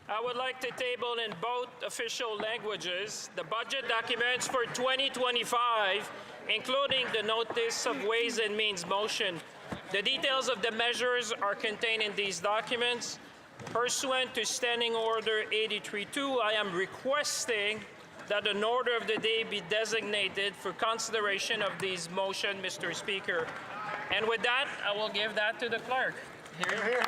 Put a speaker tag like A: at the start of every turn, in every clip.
A: I would like to table in both official languages the budget documents for 2025, including the Notice of Ways and Means motion. The details of the measures are contained in these documents. Pursuant to Standing Order 83-2, I am requesting that an order of the day be designated for consideration of these motions, Mr. Speaker. And with that, I will give that to the clerk. Here.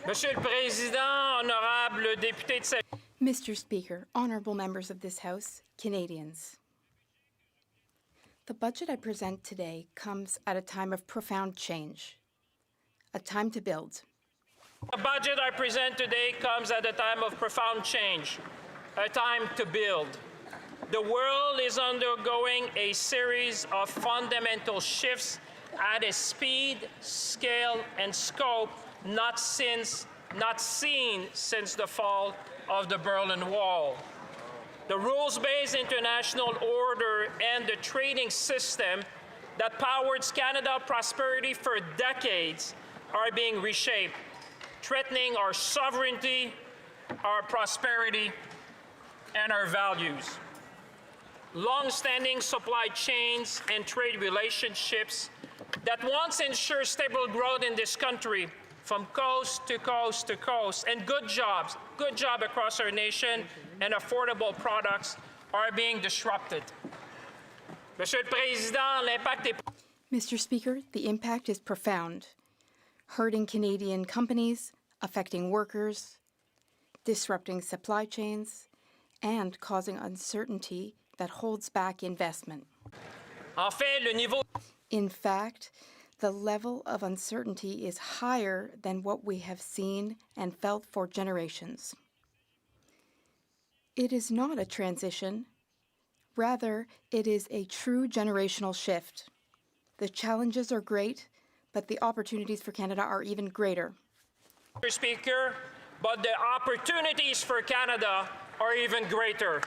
A: Monsieur le Président, honorable député de
B: Mr. Speaker, honorable members of this House, Canadians. The budget I present today comes at a time of profound change, a time to build.
A: The budget I present today comes at a time of profound change, a time to build. The world is undergoing a series of fundamental shifts at a speed, scale, and scope not seen since the fall of the Berlin Wall. The rules-based international order and the trading system that powered Canada's prosperity for decades are being reshaped, threatening our sovereignty, our prosperity, and our values. Long-standing supply chains and trade relationships that once ensured stable growth in this country from coast to coast to coast, and good job across our nation, and affordable products are being disrupted. Monsieur le Président, l'impact est...
B: Mr. Speaker, the impact is profound, hurting Canadian companies, affecting workers, disrupting supply chains, and causing uncertainty that holds back investment.
A: En fait, le niveau...
B: In fact, the level of uncertainty is higher than what we have seen and felt for generations. It is not a transition. Rather, it is a true generational shift. The challenges are great, but the opportunities for Canada are even greater.
A: Mr. Speaker, but the opportunities for Canada are even greater.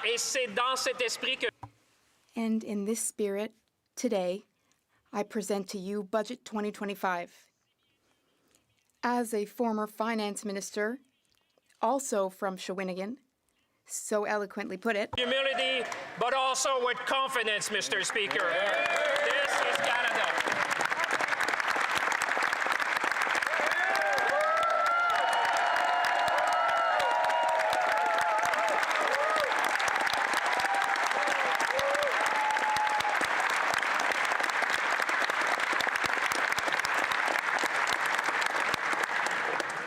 A: Et c'est dans cet esprit que...
B: And in this spirit, today, I present to you Budget 2025. As a former finance minister, also from Shawinigan, so eloquently put it.
A: Humility, but also with confidence, Mr. Speaker. This is Canada.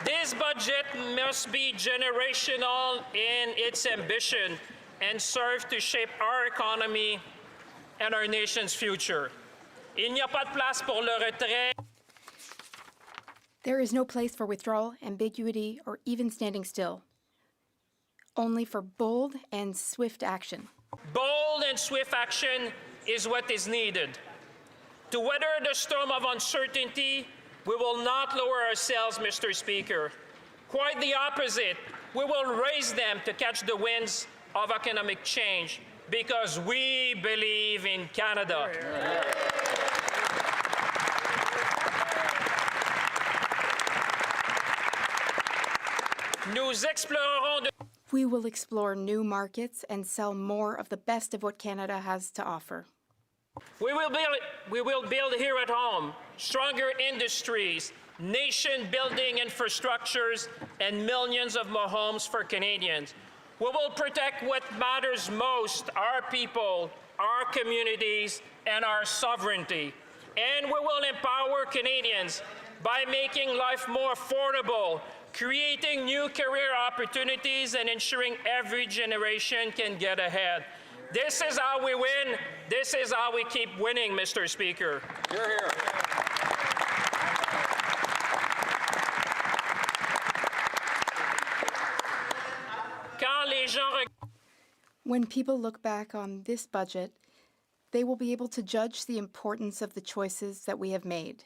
A: This budget must be generational in its ambition and serve to shape our economy and our nation's future. Il n'y a pas de place pour le retrait.
B: There is no place for withdrawal, ambiguity, or even standing still. Only for bold and swift action.
A: Bold and swift action is what is needed. To weather the storm of uncertainty, we will not lower ourselves, Mr. Speaker. Quite the opposite. We will raise them to catch the winds of economic change because we believe in Canada. Nous explorerons de...
B: We will explore new markets and sell more of the best of what Canada has to offer.
A: We will build here at home stronger industries, nation-building infrastructures, and millions of more homes for Canadians. We will protect what matters most, our people, our communities, and our sovereignty. And we will empower Canadians by making life more affordable, creating new career opportunities, and ensuring every generation can get ahead. This is how we win. This is how we keep winning, Mr. Speaker.
C: Hear, hear.
B: When people look back on this budget, they will be able to judge the importance of the choices that we have made.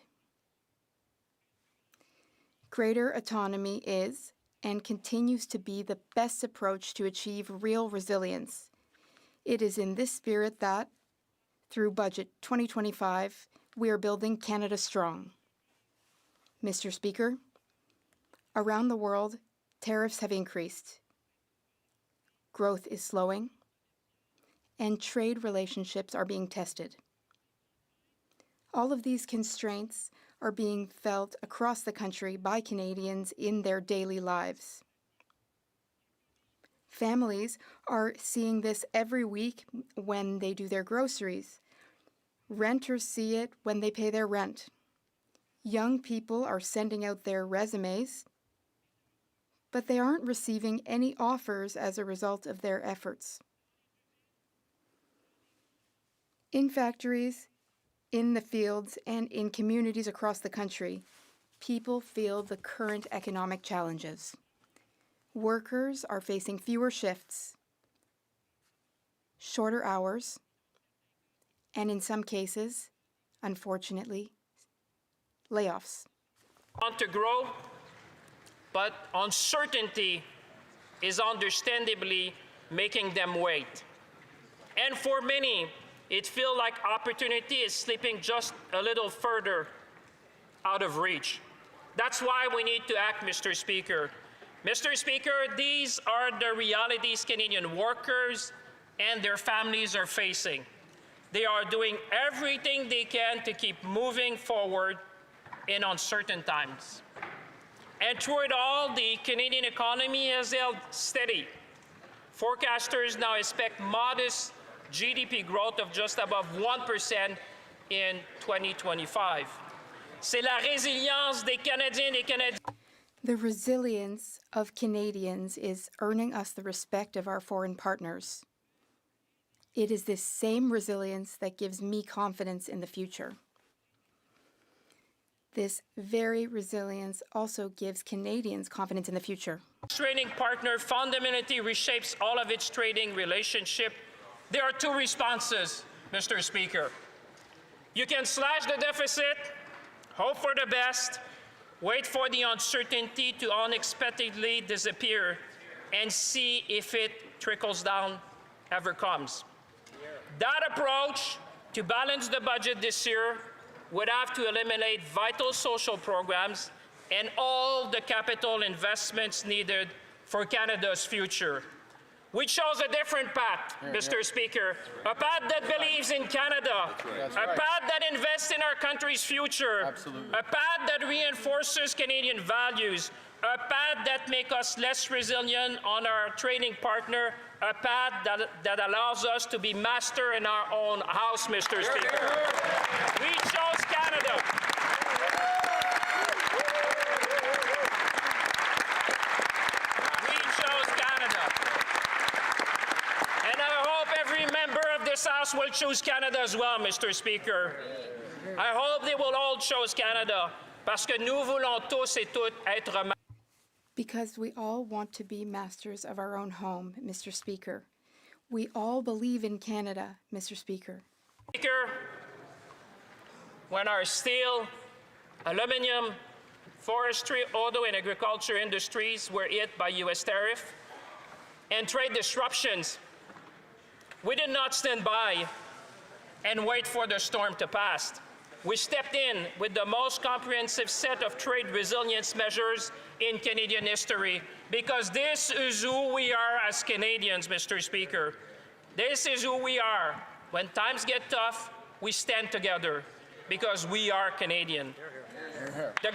B: Greater autonomy is and continues to be the best approach to achieve real resilience. It is in this spirit that, through Budget 2025, we are building Canada strong. Mr. Speaker, around the world, tariffs have increased. Growth is slowing, and trade relationships are being tested. All of these constraints are being felt across the country by Canadians in their daily lives. Families are seeing this every week when they do their groceries. Renters see it when they pay their rent. Young people are sending out their resumes, but they aren't receiving any offers as a result of their efforts. In factories, in the fields, and in communities across the country, people feel the current economic challenges. Workers are facing fewer shifts, shorter hours, and in some cases, unfortunately, layoffs.
A: Want to grow, but uncertainty is understandably making them wait. And for many, it feels like opportunity is slipping just a little further out of reach. That's why we need to act, Mr. Speaker. Mr. Speaker, these are the realities Canadian workers and their families are facing. They are doing everything they can to keep moving forward in uncertain times. And through it all, the Canadian economy has held steady. Forecasters now expect modest GDP growth of just above 1% in 2025. C'est la résilience des Canadiens et des Canadiennes.
B: The resilience of Canadians is earning us the respect of our foreign partners. It is this same resilience that gives me confidence in the future. This very resilience also gives Canadians confidence in the future.
A: Trading partner fundamentally reshapes all of its trading relationship. There are two responses, Mr. Speaker. You can slash the deficit, hope for the best, wait for the uncertainty to unexpectedly disappear, and see if it trickles down, ever comes. That approach to balance the budget this year would have to eliminate vital social programs and all the capital investments needed for Canada's future. We chose a different path, Mr. Speaker, a path that believes in Canada, a path that invests in our country's future, a path that reinforces Canadian values, a path that makes us less resilient on our trading partner, a path that allows us to be master in our own house, Mr. Speaker. We chose Canada. This House will choose Canada as well, Mr. Speaker. I hope they will all choose Canada, parce que nous voulons tous et toutes être.
B: Because we all want to be masters of our own home, Mr. Speaker. We all believe in Canada, Mr. Speaker.
A: Speaker, when our steel, aluminum, forestry, auto, and agriculture industries were hit by U.S. tariff and trade disruptions, we did not stand by and wait for the storm to pass. We stepped in with the most comprehensive set of trade resilience measures in Canadian history, because this is who we are as Canadians, Mr. Speaker. This is who we are. When times get tough, we stand together, because we are Canadian. The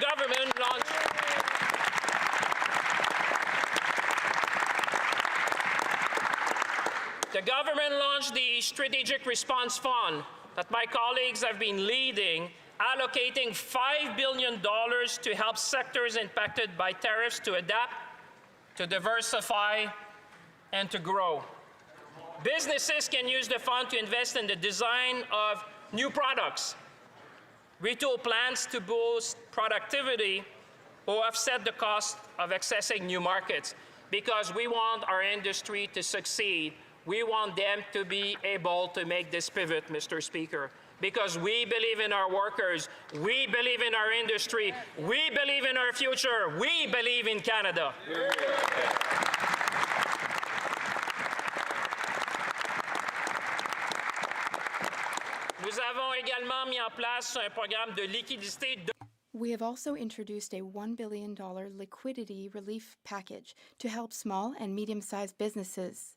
A: government launched the Strategic Response Fund that my colleagues have been leading, allocating $5 billion to help sectors impacted by tariffs to adapt, to diversify, and to grow. Businesses can use the fund to invest in the design of new products, retool plans to boost productivity, or offset the cost of accessing new markets, because we want our industry to succeed We want them to be able to make this pivot, Mr. Speaker, because we believe in our workers, we believe in our industry, we believe in our future, we believe in Canada. Nous avons également mis en place un programme de liquidité.
B: We have also introduced a $1 billion liquidity relief package to help small and medium-sized businesses,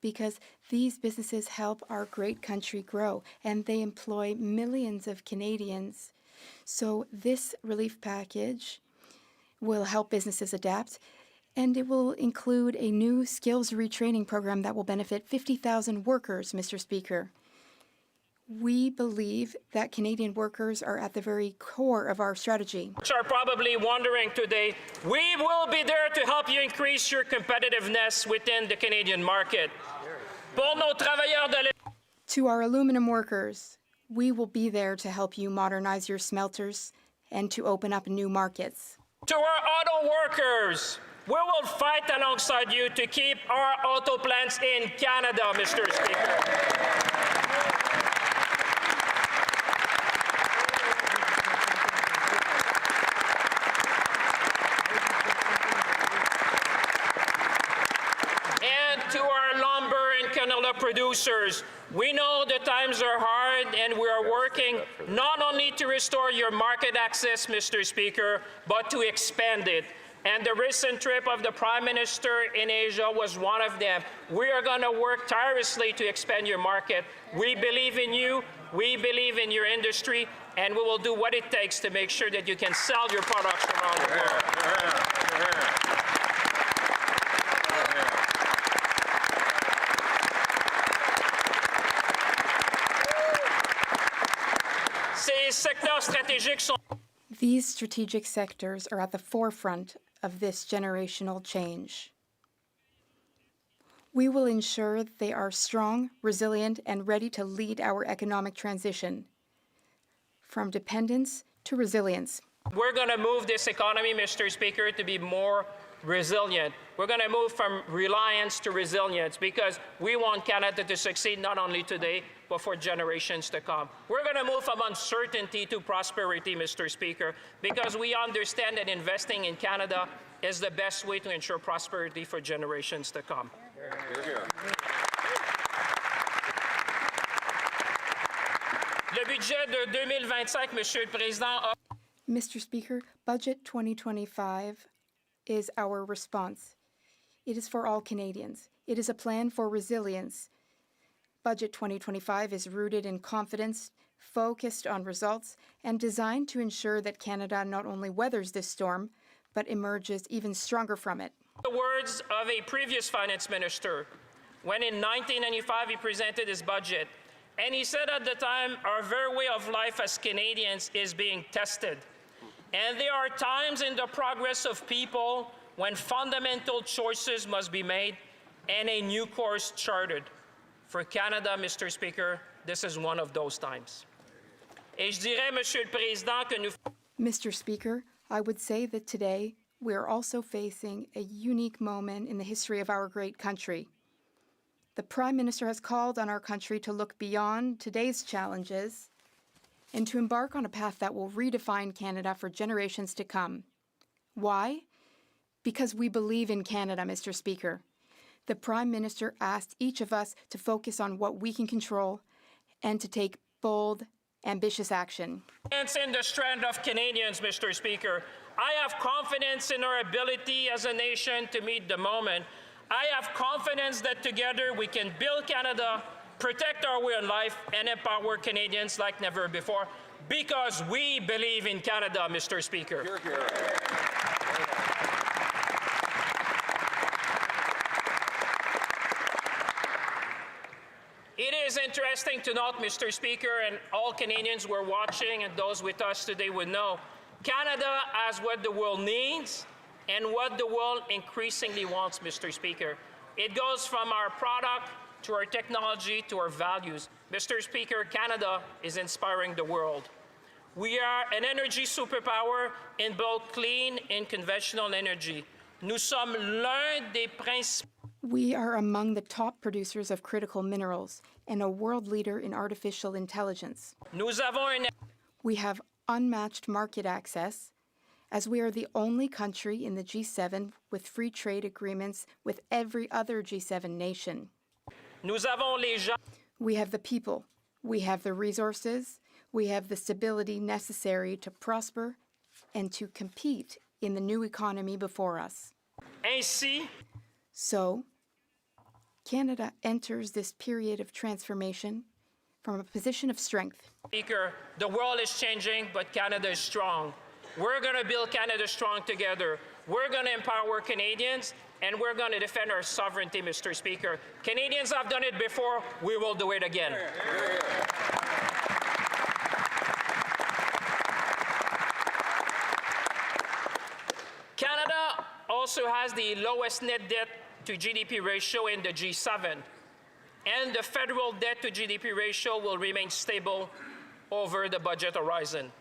B: because these businesses help our great country grow and they employ millions of Canadians. So this relief package will help businesses adapt, and it will include a new skills retraining program that will benefit 50,000 workers, Mr. Speaker. We believe that Canadian workers are at the very core of our strategy.
A: Which are probably wondering today, we will be there to help you increase your competitiveness within the Canadian market. Pour nos travailleurs de
B: To our aluminum workers, we will be there to help you modernize your smelters and to open up new markets.
A: To our auto workers, we will fight alongside you to keep our auto plants in Canada, Mr. Speaker. To our lumber and canola producers, we know the times are hard and we are working not only to restore your market access, Mr. Speaker, but to expand it. And the recent trip of the Prime Minister in Asia was one of them. We are going to work tirelessly to expand your market. We believe in you, we believe in your industry, and we will do what it takes to make sure that you can sell your products around the world.
B: These strategic sectors are at the forefront of this generational change. We will ensure they are strong, resilient, and ready to lead our economic transition, from dependence to resilience.
A: We're going to move this economy, Mr. Speaker, to be more resilient. We're going to move from reliance to resilience because we want Canada to succeed not only today, but for generations to come. We're going to move from uncertainty to prosperity, Mr. Speaker, because we understand that investing in Canada is the best way to ensure prosperity for generations to come. Le budget de 2025, Monsieur le Président,
B: Mr. Speaker, Budget 2025 is our response. It is for all Canadians. It is a plan for resilience. Budget 2025 is rooted in confidence, focused on results, and designed to ensure that Canada not only weathers this storm, but emerges even stronger from it.
A: The words of a previous finance minister, when in 1995 he presented his budget, and he said at the time, our very way of life as Canadians is being tested. And there are times in the progress of people when fundamental choices must be made and a new course charted. For Canada, Mr. Speaker, this is one of those times. Et je dirais, Monsieur le Président, que nous...
B: Mr. Speaker, I would say that today we are also facing a unique moment in the history of our great country. The Prime Minister has called on our country to look beyond today's challenges and to embark on a path that will redefine Canada for generations to come. Why? Because we believe in Canada, Mr. Speaker. The Prime Minister asked each of us to focus on what we can control and to take bold, ambitious action.
A: In the strength of Canadians, Mr. Speaker, I have confidence in our ability as a nation to meet the moment. I have confidence that together we can build Canada, protect our way of life, and empower Canadians like never before, because we believe in Canada, Mr. Speaker.
C: Hear, hear.
A: It is interesting to note, Mr. Speaker, and all Canadians who are watching and those with us today would know, Canada has what the world needs and what the world increasingly wants, Mr. Speaker. It goes from our product to our technology, to our values. Mr. Speaker, Canada is inspiring the world. We are an energy superpower in both clean and conventional energy. Nous sommes l'un des principaux.
B: We are among the top producers of critical minerals and a world leader in artificial intelligence.
A: Nous avons une
B: We have unmatched market access, as we are the only country in the G7 with free trade agreements with every other G7 nation.
A: Nous avons les gens.
B: We have the people, we have the resources, we have the stability necessary to prosper and to compete in the new economy before us.
A: Ainsi,
B: So, Canada enters this period of transformation from a position of strength.
A: Speaker, the world is changing, but Canada is strong. We're going to build Canada strong together. We're going to empower Canadians, and we're going to defend our sovereignty, Mr. Speaker. Canadians have done it before. We will do it again. Canada also has the lowest net debt to GDP ratio in the G7, and the federal debt to GDP ratio will remain stable over the budget horizon.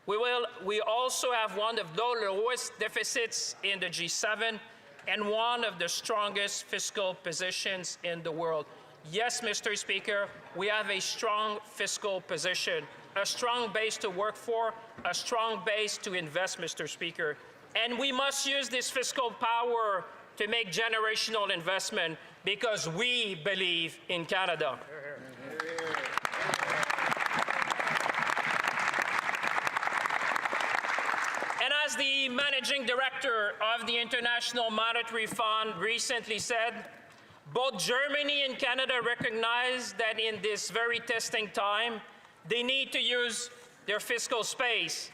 A: We also have one of the lowest deficits in the G7 and one of the strongest fiscal positions in the world. Yes, Mr. Speaker, we have a strong fiscal position, a strong base to work for, a strong base to invest, Mr. Speaker. And we must use this fiscal power to make generational investment because we believe in Canada. And as the managing director of the International Monetary Fund recently said, both Germany and Canada recognize that in this very testing time, they need to use their fiscal space.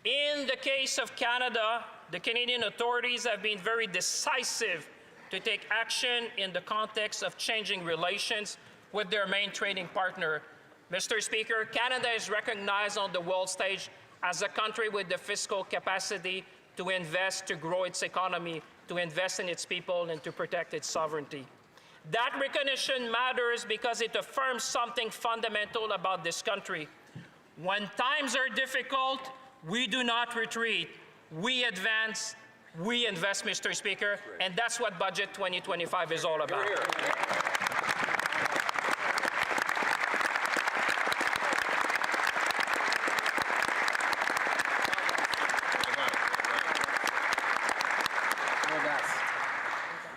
A: In the case of Canada, the Canadian authorities have been very decisive to take action in the context of changing relations with their main trading partner. Mr. Speaker, Canada is recognized on the world stage as a country with the fiscal capacity to invest, to grow its economy, to invest in its people, and to protect its sovereignty. That recognition matters because it affirms something fundamental about this country. When times are difficult, we do not retreat. We advance, we invest, Mr. Speaker, and that's what Budget 2025 is all about.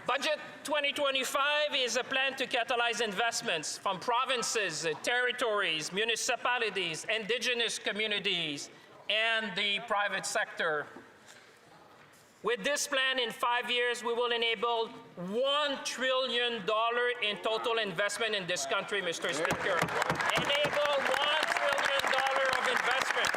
A: Budget 2025 is a plan to catalyze investments from provinces, territories, municipalities, indigenous communities, and the private sector. With this plan, in 5 years, we will enable $1 trillion in total investment in this country, Mr. Speaker. Enable $1 trillion of investment.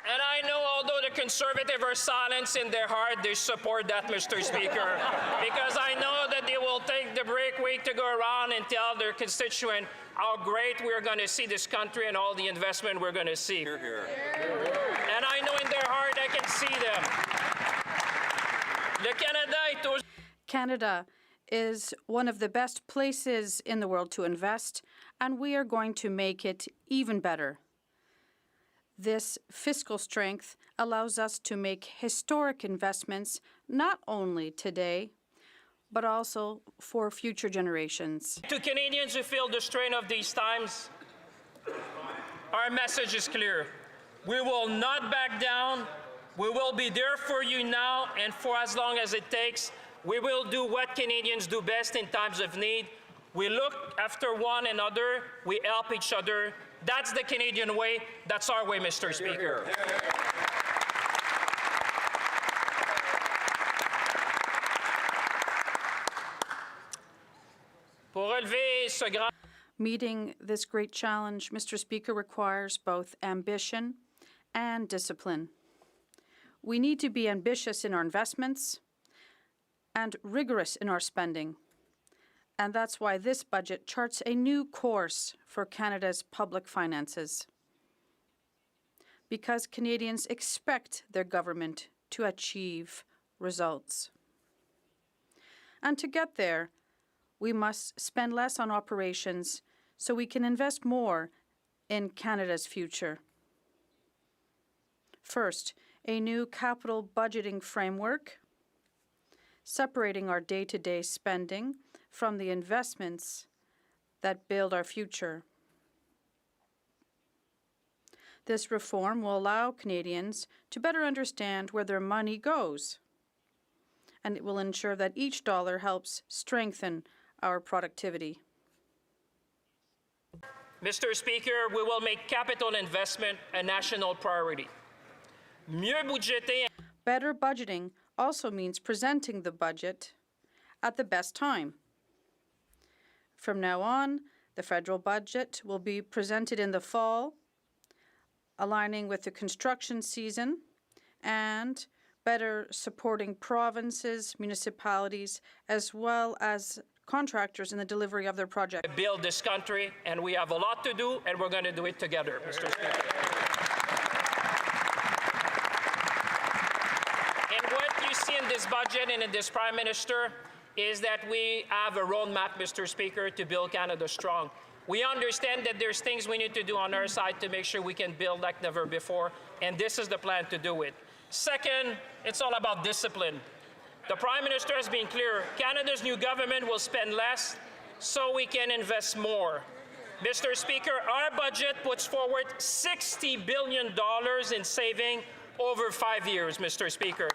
A: And I know, although the Conservatives are silent in their heart, they support that, Mr. Speaker, because I know that they will take the break week to go around and tell their constituent how great we're going to see this country and all the investment we're going to see. Hear, hear. And I know in their heart I can see them.
C: Canada is one of the best places in the world to invest, and we are going to make it even better. This fiscal strength allows us to make historic investments not only today, but also for future generations.
A: To Canadians who feel the strain of these times, our message is clear. We will not back down. We will be there for you now and for as long as it takes. We will do what Canadians do best in times of need. We look after one another. We help each other. That's the Canadian way. That's our way, Mr. Speaker.
C: Meeting this great challenge, Mr. Speaker, requires both ambition and discipline. We need to be ambitious in our investments and rigorous in our spending. And that's why this budget charts a new course for Canada's public finances. Because Canadians expect their government to achieve results. And to get there, we must spend less on operations so we can invest more in Canada's future. First, a new capital budgeting framework, separating our day-to-day spending from the investments that build our future. This reform will allow Canadians to better understand where their money goes, and it will ensure that each dollar helps strengthen our productivity.
A: Mr. Speaker, we will make capital investment a national priority. Mieux budgéter.
C: Better budgeting also means presenting the budget at the best time. From now on, the federal budget will be presented in the fall, aligning with the construction season and better supporting provinces, municipalities, as well as contractors in the delivery of their project.
A: Build this country, and we have a lot to do, and we're going to do it together, Mr. Speaker. And what you see in this budget and in this Prime Minister is that we have a roadmap, Mr. Speaker, to build Canada strong. We understand that there's things we need to do on our side to make sure we can build like never before, and this is the plan to do it. Second, it's all about discipline. The Prime Minister has been clear. Canada's new government will spend less so we can invest more. Mr. Speaker, our budget puts forward $60 billion in saving over 5 years, Mr. Speaker.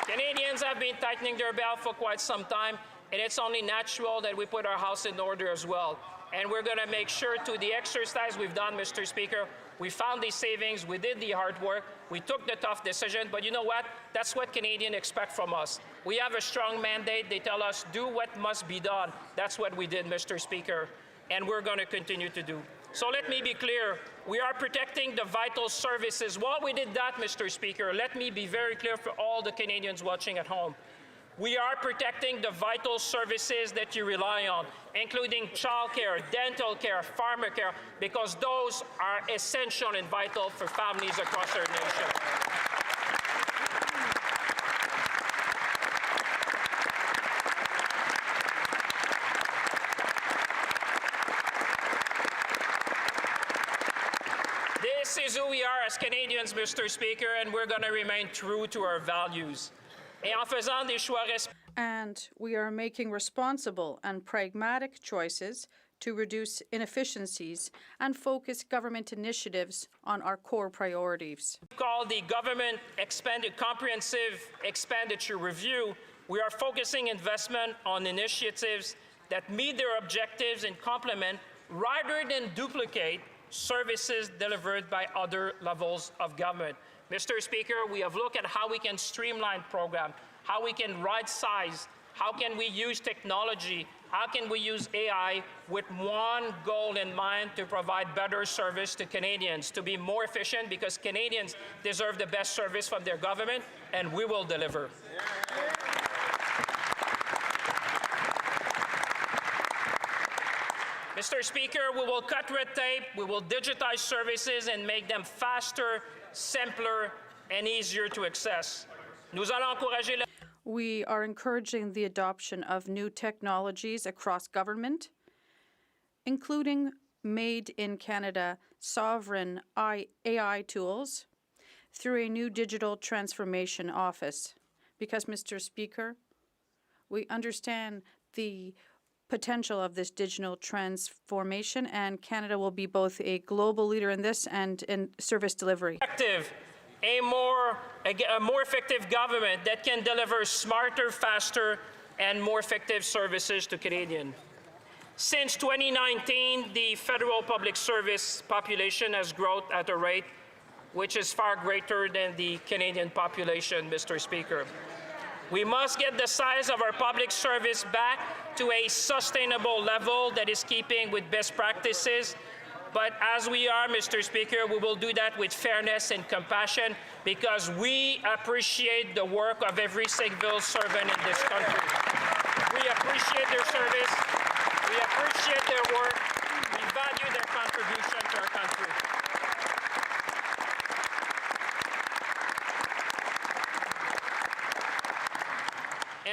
A: Canadians have been tightening their belt for quite some time, and it's only natural that we put our house in order as well. And we're going to make sure to the exercise we've done, Mr. Speaker, we found these savings, we did the hard work, we took the tough decision, but you know what? That's what Canadians expect from us. We have a strong mandate. They tell us, do what must be done. That's what we did, Mr. Speaker, and we're going to continue to do. So let me be clear. We are protecting the vital services. While we did that, Mr. Speaker, let me be very clear for all the Canadians watching at home. We are protecting the vital services that you rely on, including childcare, dental care, farmer care, because those are essential and vital for families across our nation. This is who we are as Canadians, Mr. Speaker, and we're going to remain true to our values.
C: And we are making responsible and pragmatic choices to reduce inefficiencies and focus government initiatives on our core priorities.
A: Called the Government Comprehensive Expenditure Review, we are focusing investment on initiatives that meet their objectives and complement rather than duplicate services delivered by other levels of government. Mr. Speaker, we have looked at how we can streamline programs, how we can right-size, how can we use technology, how can we use AI with one goal in mind to provide better service to Canadians, to be more efficient, because Canadians deserve the best service from their government, and we will deliver. Mr. Speaker, we will cut red tape, we will digitize services and make them faster, simpler, and easier to access.
C: We are encouraging the adoption of new technologies across government, including Made in Canada sovereign AI tools through a new digital transformation office. Because, Mr. Speaker, we understand the potential of this digital transformation, and Canada will be both a global leader in this and in service delivery.
A: A more effective government that can deliver smarter, faster, and more effective services to Canadians. Since 2019, the federal public service population has grown at a rate which is far greater than the Canadian population, Mr. Speaker. We must get the size of our public service back to a sustainable level that is keeping with best practices. But as we are, Mr. Speaker, we will do that with fairness and compassion, because we appreciate the work of every civil servant in this country. We appreciate their service. We appreciate their work. We value their contribution to our country.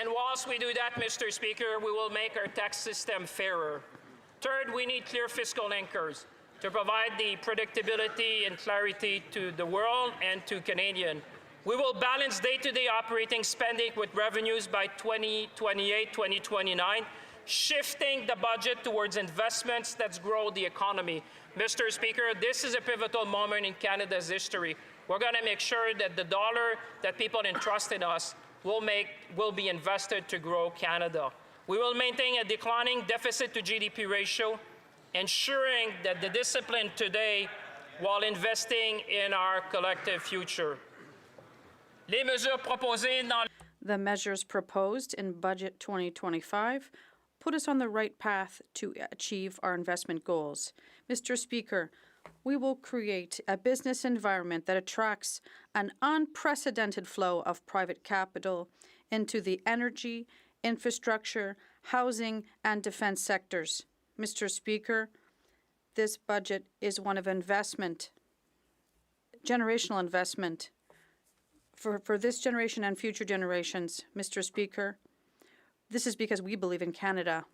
A: And whilst we do that, Mr. Speaker, we will make our tax system fairer. Third, we need clear fiscal anchors to provide the predictability and clarity to the world and to Canadians. We will balance day-to-day operating spending with revenues by 2028, 2029, shifting the budget towards investments that grow the economy. Mr. Speaker, this is a pivotal moment in Canada's history. We're going to make sure that the dollar that people entrust in us will be invested to grow Canada. We will maintain a declining deficit to GDP ratio, ensuring that the discipline today while investing in our collective future. Les mesures proposées dans
C: The measures proposed in Budget 2025 put us on the right path to achieve our investment goals. Mr. Speaker, we will create a business environment that attracts an unprecedented flow of private capital into the energy, infrastructure, housing, and defense sectors. Mr. Speaker, this budget is one of investment, generational investment for this generation and future generations. Mr. Speaker, this is because we believe in Canada.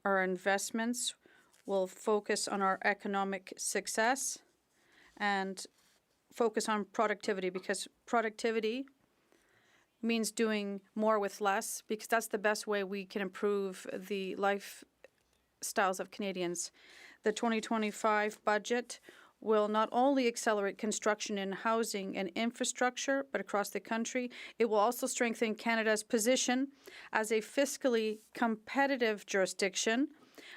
C: Our investments will focus on our economic success and focus on productivity, because productivity means doing more with less, because that's the best way we can improve the lifestyles of Canadians. The 2025 budget will not only accelerate construction in housing and infrastructure, but across the country. It will also strengthen Canada's position as a fiscally competitive jurisdiction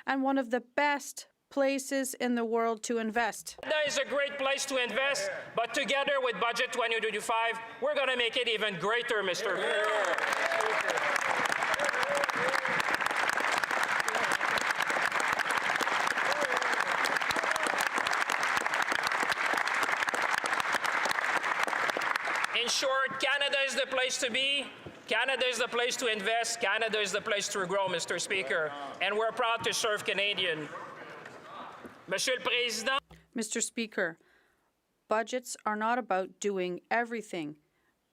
C: and one of the best places in the world to invest.
A: Canada is a great place to invest, but together with Budget 2025, we're going to make it even greater, Mr. In short, Canada is the place to be. Canada is the place to invest. Canada is the place to grow, Mr. Speaker. And we're proud to serve Canadians. Monsieur le Président.
C: Mr. Speaker, budgets are not about doing everything.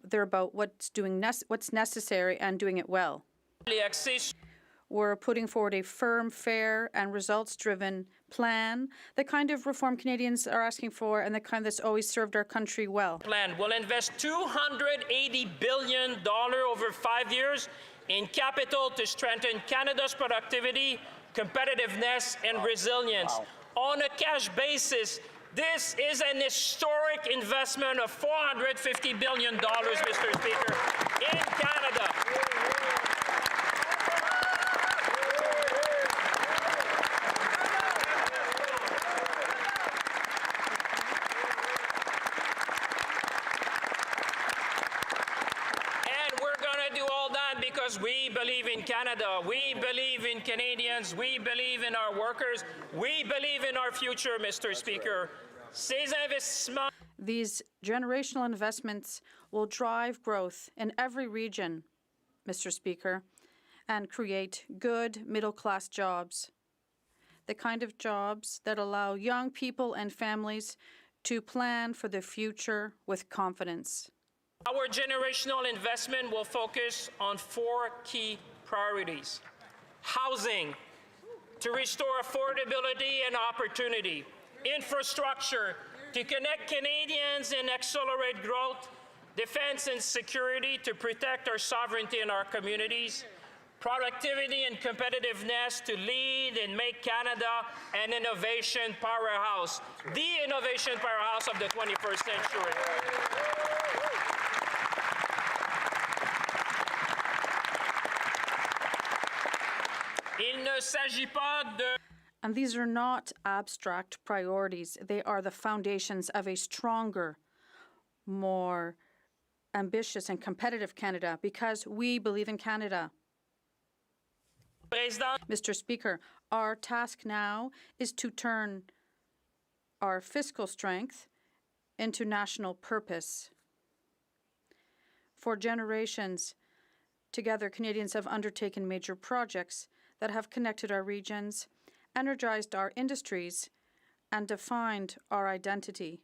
C: They're about what's necessary and doing it well. We're putting forward a firm, fair, and results-driven plan, the kind of reform Canadians are asking for and the kind that's always served our country well.
A: Plan will invest $280 billion over 5 years in capital to strengthen Canada's productivity, competitiveness, and resilience. Wow. On a cash basis, this is an historic investment of $450 billion, Mr. Speaker, in Canada. Because we believe in Canada, we believe in Canadians, we believe in our workers, we believe in our future, Mr. Speaker.
C: These generational investments will drive growth in every region, Mr. Speaker, and create good middle-class jobs, the kind of jobs that allow young people and families to plan for the future with confidence.
A: Our generational investment will focus on 4 key priorities. Housing, to restore affordability and opportunity. Infrastructure, to connect Canadians and accelerate growth. Defense and security, to protect our sovereignty and our communities. Productivity and competitiveness, to lead and make Canada an innovation powerhouse, the innovation powerhouse of the 21st century.
C: And these are not abstract priorities. They are the foundations of a stronger, more ambitious and competitive Canada, because we believe in Canada. Mr. Speaker, our task now is to turn our fiscal strength into national purpose. For generations, together, Canadians have undertaken major projects that have connected our regions, energized our industries, and defined our identity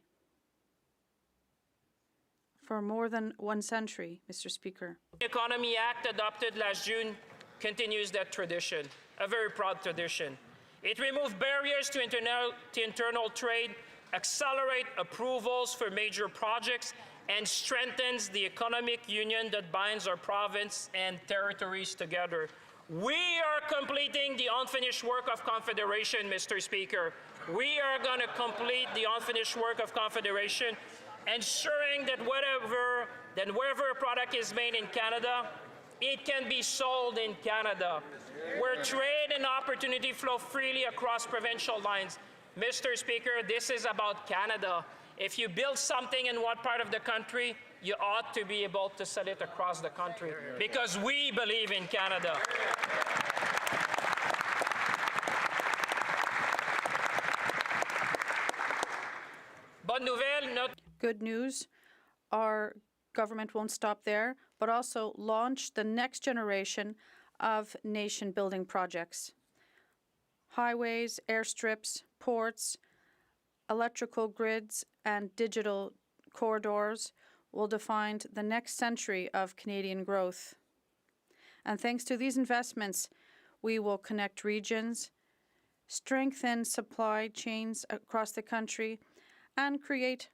C: for more than 1 century, Mr. Speaker.
A: The Economy Act adopted last June continues that tradition, a very proud tradition. It removed barriers to internal trade, accelerate approvals for major projects, and strengthens the economic union that binds our province and territories together. We are completing the unfinished work of Confederation, Mr. Speaker. We are going to complete the unfinished work of Confederation, ensuring that wherever a product is made in Canada, it can be sold in Canada, where trade and opportunity flow freely across provincial lines. Mr. Speaker, this is about Canada. If you build something in one part of the country, you ought to be able to sell it across the country, because we believe in Canada. Bonne nouvelle,
C: Good news, our government won't stop there, but also launch the next generation of nation-building projects. Highways, airstrips, ports, electrical grids, and digital corridors will define the next century of Canadian growth. And thanks to these investments, we will connect regions, strengthen supply chains across the country, and create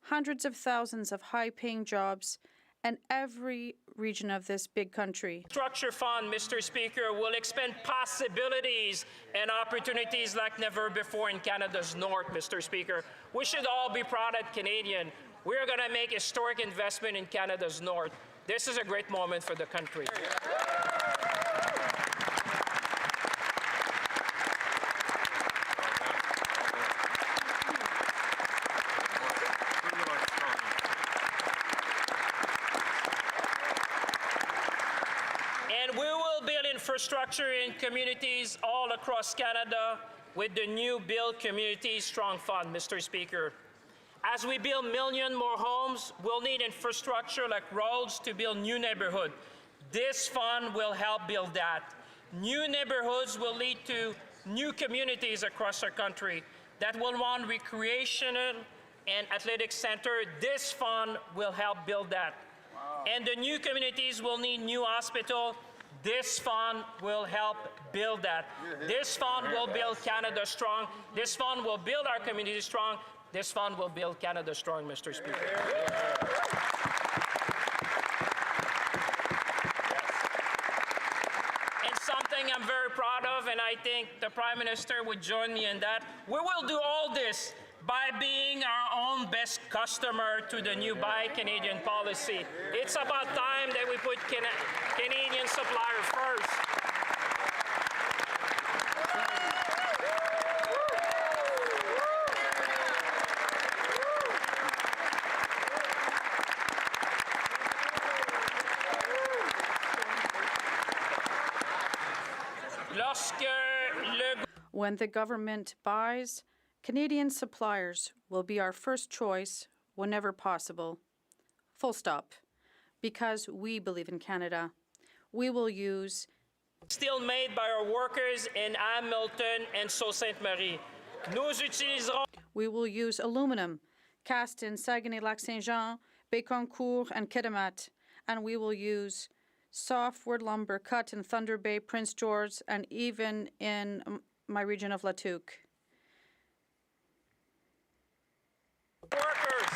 C: hundreds of thousands of high-paying jobs in every region of this big country.
A: Structure Fund, Mr. Speaker, will expand possibilities and opportunities like never before in Canada's north, Mr. Speaker. We should all be proud as Canadian. We're going to make historic investment in Canada's north. This is a great moment for the country. Infrastructure in communities all across Canada with the new Build Communities Strong Fund, Mr. Speaker. As we build million more homes, we'll need infrastructure like roads to build new neighborhoods. This fund will help build that. New neighborhoods will lead to new communities across our country that will want recreational and athletic center. This fund will help build that. Wow. And the new communities will need new hospital. This fund will help build that. This fund will build Canada strong. This fund will build our community strong. This fund will build Canada strong, Mr. Speaker. And something I'm very proud of, and I think the Prime Minister would join me in that, we will do all this by being our own best customer to the new Buy Canadian policy. It's about time that we put Canadian suppliers first.
C: When the government buys, Canadian suppliers will be our first choice whenever possible. Full stop. Because we believe in Canada. We will use
A: steel made by our workers in Hamilton and Sault Ste. Marie.
C: We will use aluminum cast in Saguenay-Lac-Saint-Jean, Bécancour, and Kitimat. And we will use softwood lumber cut in Thunder Bay, Prince George, and even in my region of Latuque.
A: Workers,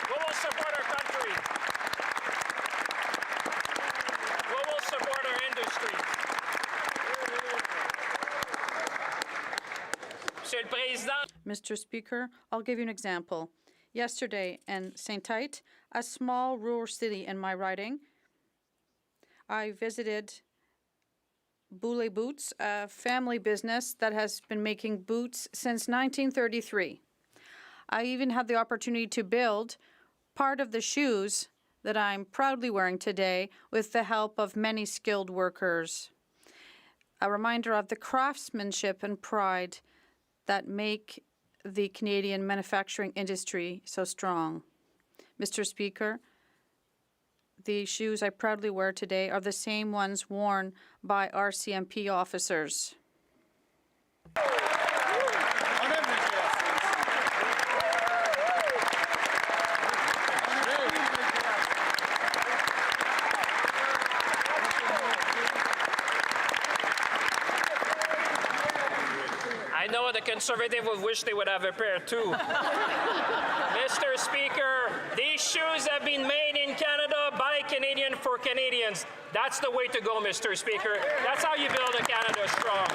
A: we will support our country. We will support our industry. Monsieur le Président.
C: Mr. Speaker, I'll give you an example. Yesterday in St. Tite, a small rural city in my riding, I visited Boulay Boots, a family business that has been making boots since 1933. I even had the opportunity to build part of the shoes that I'm proudly wearing today with the help of many skilled workers. A reminder of the craftsmanship and pride that make the Canadian manufacturing industry so strong. Mr. Speaker, the shoes I proudly wear today are the same ones worn by RCMP officers.
A: know the Conservative would wish they would have a pair too. Mr. Speaker, these shoes have been made in Canada by Canadian for Canadians. That's the way to go, Mr. Speaker. That's how you build a Canada strong.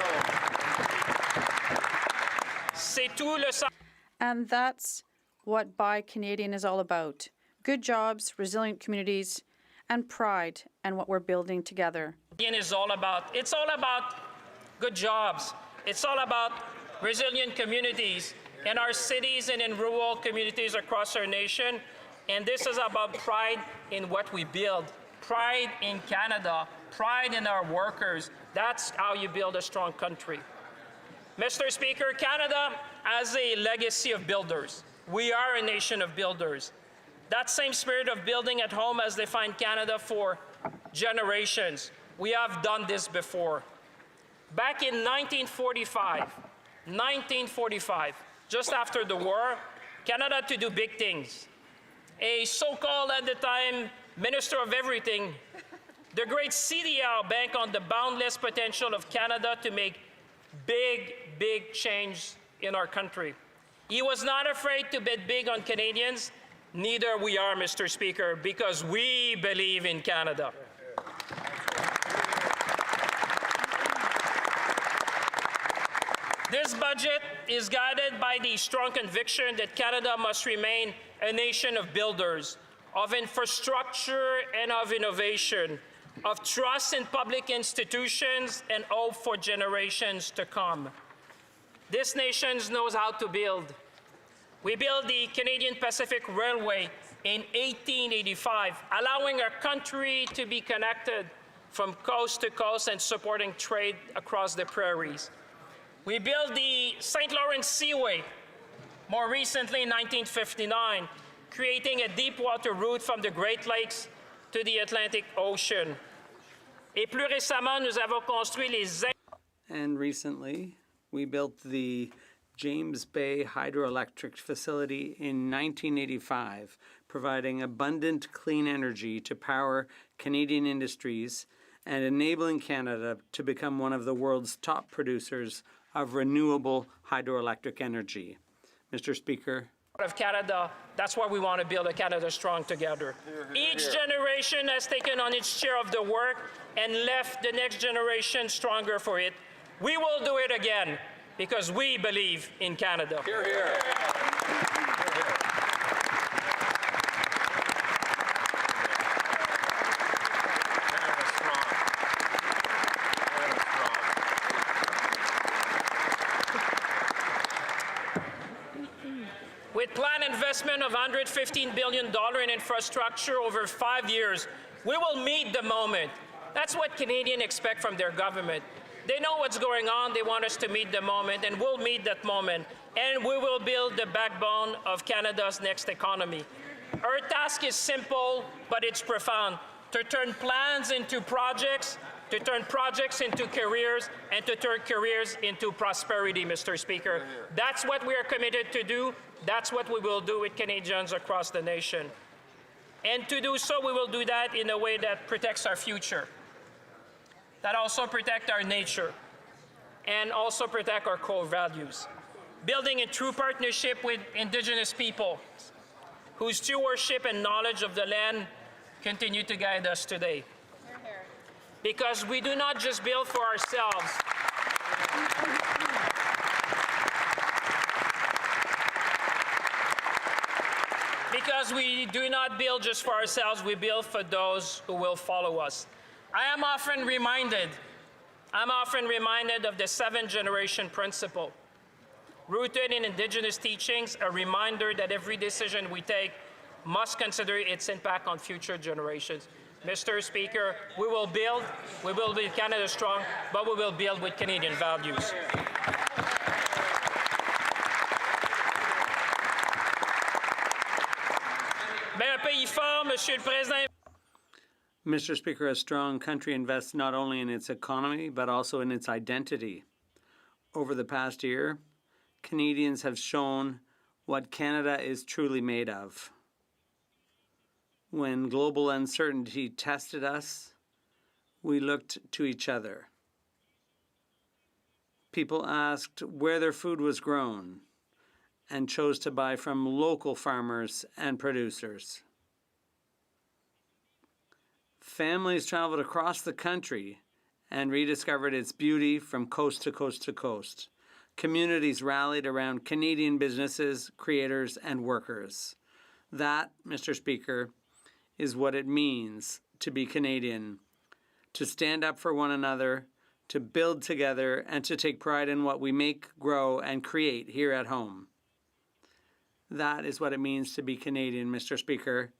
A: C'est tout le sens.
C: And that's what Buy Canadian is all about. Good jobs, resilient communities, and pride in what we're building together.
A: It's all about good jobs. It's all about resilient communities in our cities and in rural communities across our nation. And this is about pride in what we build, pride in Canada, pride in our workers. That's how you build a strong country. Mr. Speaker, Canada has a legacy of builders. We are a nation of builders. That same spirit of building at home has defined Canada for generations. We have done this before. Back in 1945, just after the war, Canada had to do big things. A so-called, at the time, Minister of Everything, the great CDR, banked on the boundless potential of Canada to make big change in our country. He was not afraid to bet big on Canadians. Neither we are, Mr. Speaker, because we believe in Canada. This budget is guided by the strong conviction that Canada must remain a nation of builders, of infrastructure and of innovation, of trust in public institutions and hope for generations to come. This nation knows how to build. We built the Canadian Pacific Railway in 1885, allowing our country to be connected from coast to coast and supporting trade across the prairies. We built the St. Lawrence Seaway, more recently in 1959, creating a deep water route from the Great Lakes to the Atlantic Ocean. Et plus récemment, nous avons construit les...
D: And recently, we built the James Bay Hydroelectric Facility in 1985, providing abundant clean energy to power Canadian industries and enabling Canada to become one of the world's top producers of renewable hydroelectric energy. Mr. Speaker.
A: Of Canada, that's why we want to build a Canada strong together. Each generation has taken on its share of the work and left the next generation stronger for it. We will do it again because we believe in Canada.
E: Hear, hear.
A: With planned investment of $115 billion in infrastructure over 5 years, we will meet the moment. That's what Canadians expect from their government. They know what's going on. They want us to meet the moment, and we'll meet that moment. And we will build the backbone of Canada's next economy. Our task is simple, but it's profound. To turn plans into projects, to turn projects into careers, and to turn careers into prosperity, Mr. Speaker. That's what we are committed to do. That's what we will do with Canadians across the nation. And to do so, we will do that in a way that protects our future, that also protects our nature, and also protect our core values. Building a true partnership with Indigenous people whose stewardship and knowledge of the land continue to guide us today. Because we do not just build for ourselves. Because we do not build just for ourselves, we build for those who will follow us. I'm often reminded of the 7th-generation principle. Rooted in Indigenous teachings, a reminder that every decision we take must consider its impact on future generations. Mr. Speaker, we will build Canada strong, but we will build with Canadian values. Mais un pays fort, Monsieur le Président.
D: Mr. Speaker, a strong country invests not only in its economy, but also in its identity. Over the past year, Canadians have shown what Canada is truly made of. When global uncertainty tested us, we looked to each other. People asked where their food was grown and chose to buy from local farmers and producers. Families traveled across the country and rediscovered its beauty from coast to coast to coast. Communities rallied around Canadian businesses, creators, and workers. That, Mr. Speaker, is what it means to be Canadian, to stand up for one another, to build together, and to take pride in what we make, grow, and create here at home. That is what it means to be Canadian, Mr. Speaker,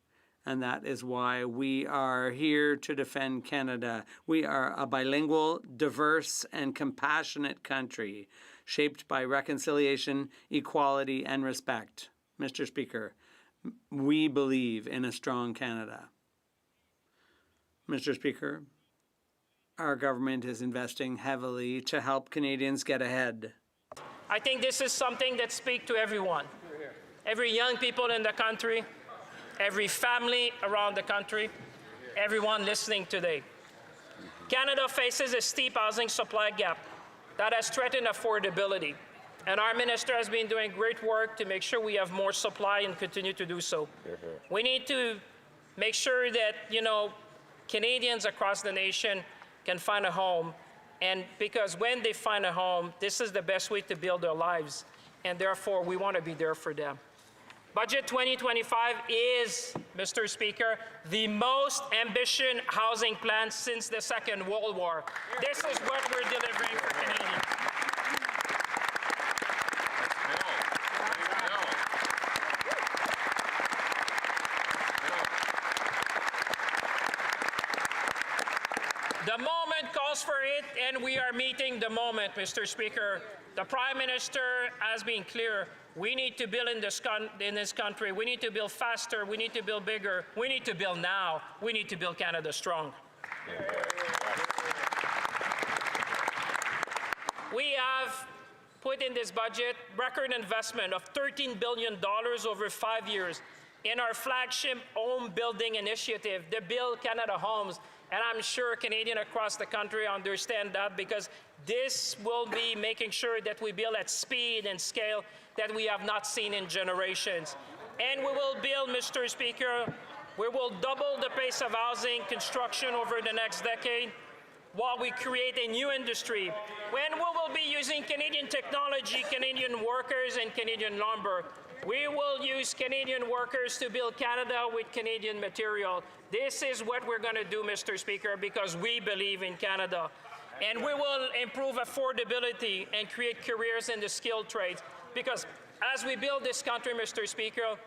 D: and that is why we are here to defend Canada. We are a bilingual, diverse, and compassionate country, shaped by reconciliation, equality, and respect. Mr. Speaker, we believe in a strong Canada. Mr. Speaker, our government is investing heavily to help Canadians get ahead.
A: I think this is something that speaks to everyone. Every young people in the country, every family around the country, everyone listening today. Canada faces a steep housing supply gap that has threatened affordability. And our minister has been doing great work to make sure we have more supply and continue to do so. We need to make sure that, Canadians across the nation can find a home. And because when they find a home, this is the best way to build their lives. And therefore, we want to be there for them. Budget 2025 is, Mr. Speaker, the most ambitious housing plan since the Second World War. This is what we're delivering for Canadians. The moment calls for it, and we are meeting the moment, Mr. Speaker. The Prime Minister has been clear. We need to build in this country. We need to build faster. We need to build bigger. We need to build now. We need to build Canada strong. We have put in this budget record investment of $13 billion over 5 years in our flagship home building initiative, the Build Canada Homes. And I'm sure Canadians across the country understand that, because this will be making sure that we build at speed and scale that we have not seen in generations. And we will build, Mr. Speaker, we will double the pace of housing construction over the next decade while we create a new industry. When we will be using Canadian technology, Canadian workers, and Canadian lumber. We will use Canadian workers to build Canada with Canadian material. This is what we're going to do, Mr. Speaker, because we believe in Canada. And we will improve affordability and create careers in the skilled trades. Because as we build this country, Mr. Speaker,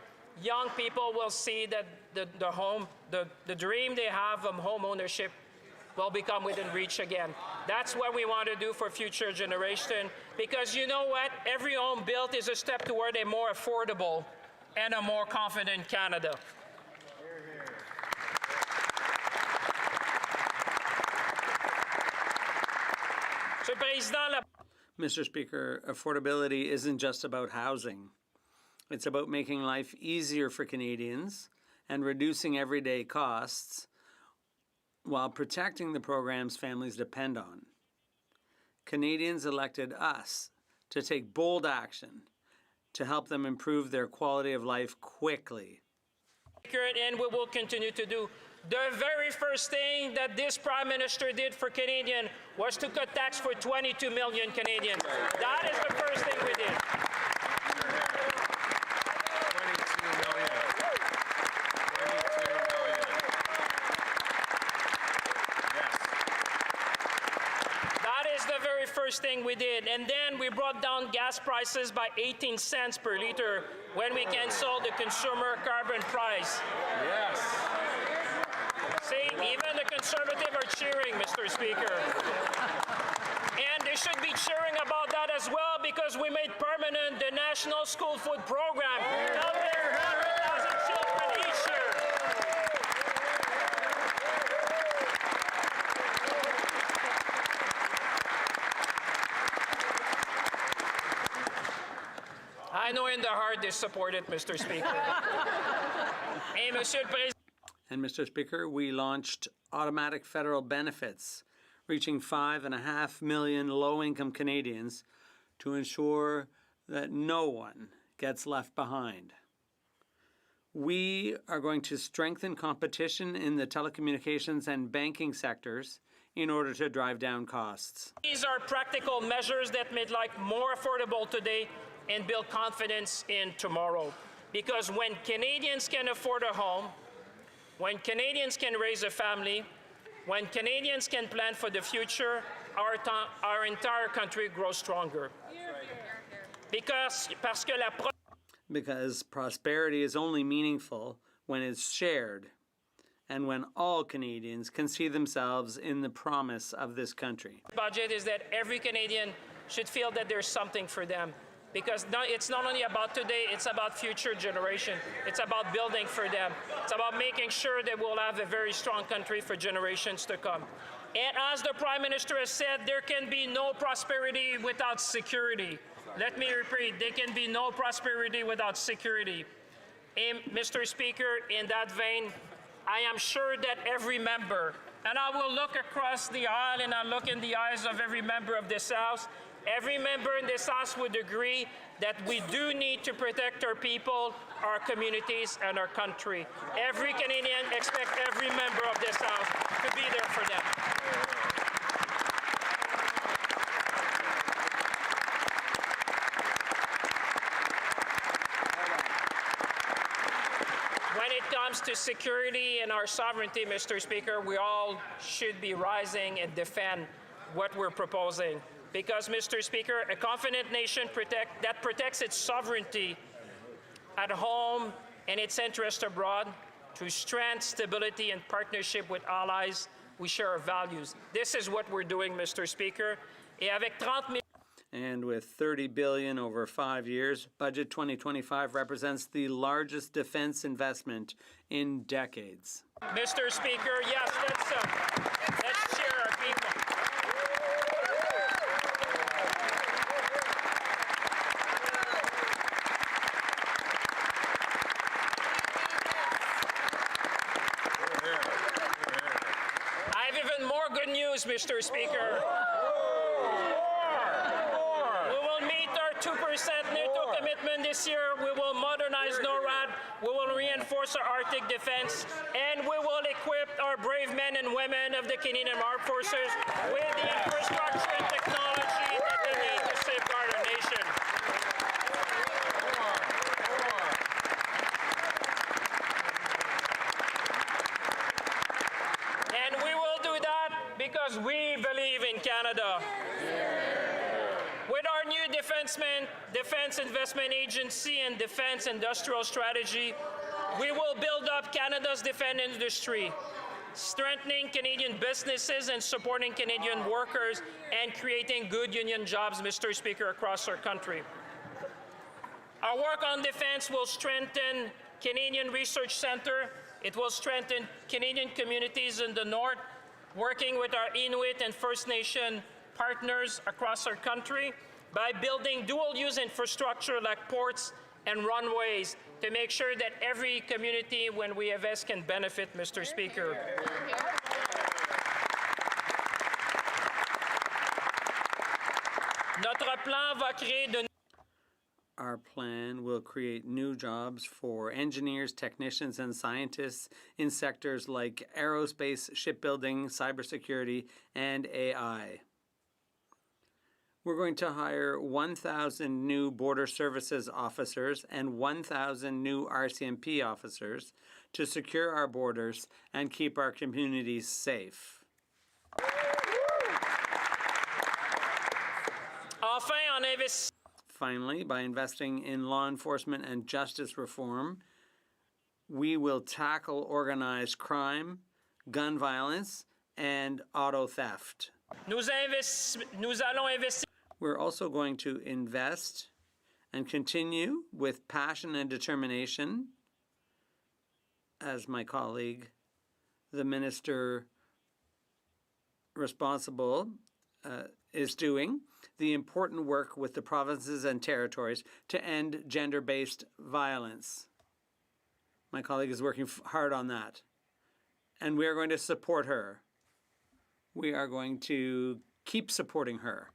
A: young people will see that the dream they have of home ownership will become within reach again. That's what we want to do for future generation, because you know what? Every home built is a step toward a more affordable and a more confident Canada.
D: Mr. Speaker, affordability isn't just about housing. It's about making life easier for Canadians and reducing everyday costs while protecting the programs families depend on. Canadians elected us to take bold action to help them improve their quality of life quickly.
A: And we will continue to do. The very first thing that this Prime Minister did for Canadians was to cut tax for 22 million Canadians. That is the first thing we did. First thing we did. And then we brought down gas prices by 18 cents per liter when we canceled the consumer carbon price.
E: Yes.
A: See, even the Conservatives are cheering, Mr. Speaker. And they should be cheering about that as well, because we made permanent the National School Food Program, helping 100,000 children each year. I know in the heart they support it, Mr. Speaker. And Mr.
D: Speaker, we launched automatic federal benefits, reaching 5.5 million low-income Canadians to ensure that no one gets left behind. We are going to strengthen competition in the telecommunications and banking sectors in order to drive down costs.
A: These are practical measures that make life more affordable today and build confidence in tomorrow. Because when Canadians can afford a home, when Canadians can raise a family, when Canadians can plan for the future, our entire country grows stronger. Because
D: prosperity is only meaningful when it's shared and when all Canadians can see themselves in the promise of this country.
A: Budget is that every Canadian should feel that there's something for them. Because it's not only about today, it's about future generation. It's about building for them. It's about making sure that we'll have a very strong country for generations to come. And as the Prime Minister has said, there can be no prosperity without security. Let me repeat, there can be no prosperity without security. And Mr. Speaker, in that vein, I am sure that every member, and I will look across the aisle and I look in the eyes of every member of this House, every member in this House would agree that we do need to protect our people, our communities, and our country. Every Canadian expects every member of this House to be there for them. When it comes to security and our sovereignty, Mr. Speaker, we all should be rising and defend what we're proposing. Because, Mr. Speaker, a confident nation that protects its sovereignty at home and its interests abroad through strength, stability, and partnership with allies, we share our values. This is what we're doing, Mr. Speaker.
D: And with $30 billion over 5 years, Budget 2025 represents the largest defense investment in decades.
A: Mr. Speaker, yes, let's cheer our people. I have even more good news, Mr. Speaker. We will meet our 2% NATO commitment this year. We will modernize NORAD. We will reinforce our Arctic defense. And we will equip our brave men and women of the Canadian Armed Forces with the infrastructure and technology that they need to safeguard our nation. And we will do that because we believe in Canada. With our new Defense Investment Agency and Defense Industrial Strategy, we will build up Canada's defense industry, strengthening Canadian businesses and supporting Canadian workers and creating good union jobs, Mr. Speaker, across our country. Our work on defense will strengthen Canadian Research Centre. It will strengthen Canadian communities in the North, working with our Inuit and First Nation partners across our country by building dual-use infrastructure like ports and runways to make sure that every community, when we invest, can benefit, Mr. Speaker.
D: Our plan will create new jobs for engineers, technicians, and scientists in sectors like aerospace, shipbuilding, cybersecurity, and AI. We're going to hire 1,000 new Border Services officers and 1,000 new RCMP officers to secure our borders and keep our communities safe. Finally, by investing in law enforcement and justice reform, we will tackle organized crime, gun violence, and auto theft. We're also going to invest and continue with passion and determination, as my colleague, the minister responsible, is doing, the important work with the provinces and territories to end gender-based violence. My colleague is working hard on that, and we are going to support her We are going to keep supporting her.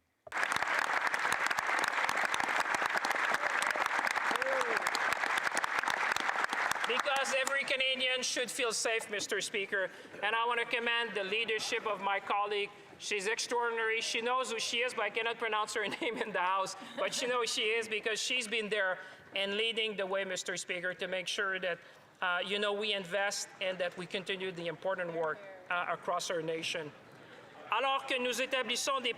A: Because every Canadian should feel safe, Mr. Speaker. And I want to commend the leadership of my colleague. She's extraordinary. She knows who she is, but I cannot pronounce her name in the House. But she knows who she is because she's been there and leading the way, Mr. Speaker, to make sure that, we invest and that we continue the important work across our nation. Alors que nous établissons des...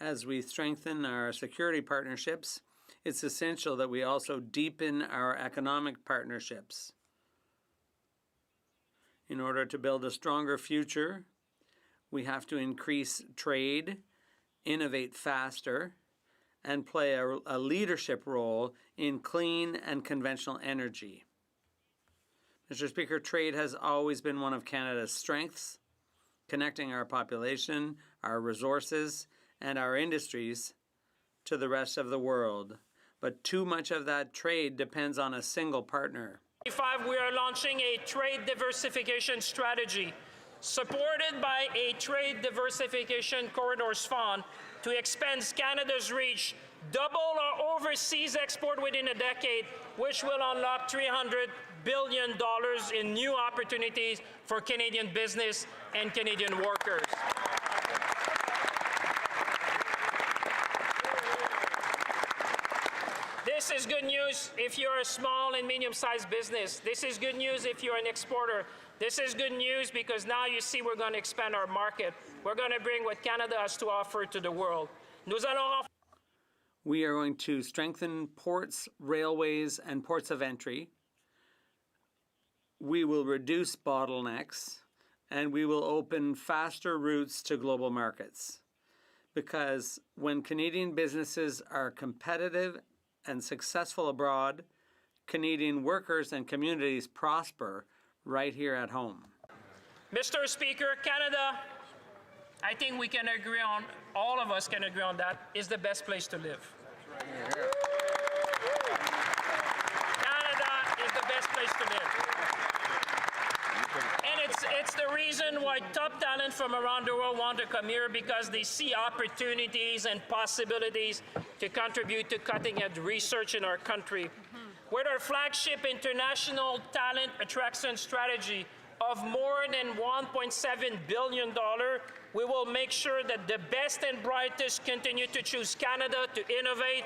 D: As we strengthen our security partnerships, it's essential that we also deepen our economic partnerships. In order to build a stronger future, we have to increase trade, innovate faster, and play a leadership role in clean and conventional energy. Mr. Speaker, trade has always been one of Canada's strengths, connecting our population, our resources, and our industries to the rest of the world. But too much of that trade depends on a single partner.
A: We are launching a trade diversification strategy supported by a Trade Diversification Corridors Fund to expand Canada's reach, double our overseas export within a decade, which will unlock $300 billion in new opportunities for Canadian business and Canadian workers. This is good news if you're a small and medium-sized business. This is good news if you're an exporter. This is good news because now you see we're going to expand our market. We're going to bring what Canada has to offer to the world.
D: We are going to strengthen ports, railways, and ports of entry. We will reduce bottlenecks, and we will open faster routes to global markets. Because when Canadian businesses are competitive and successful abroad, Canadian workers and communities prosper right here at home.
A: Mr. Speaker, Canada, I think we can agree on, all of us can agree on that, is the best place to live. Canada is the best place to live. And it's the reason why top talent from around the world want to come here, because they see opportunities and possibilities to contribute to cutting-edge research in our country. With our flagship international talent attraction strategy of more than $1.7 billion, we will make sure that the best and brightest continue to choose Canada to innovate,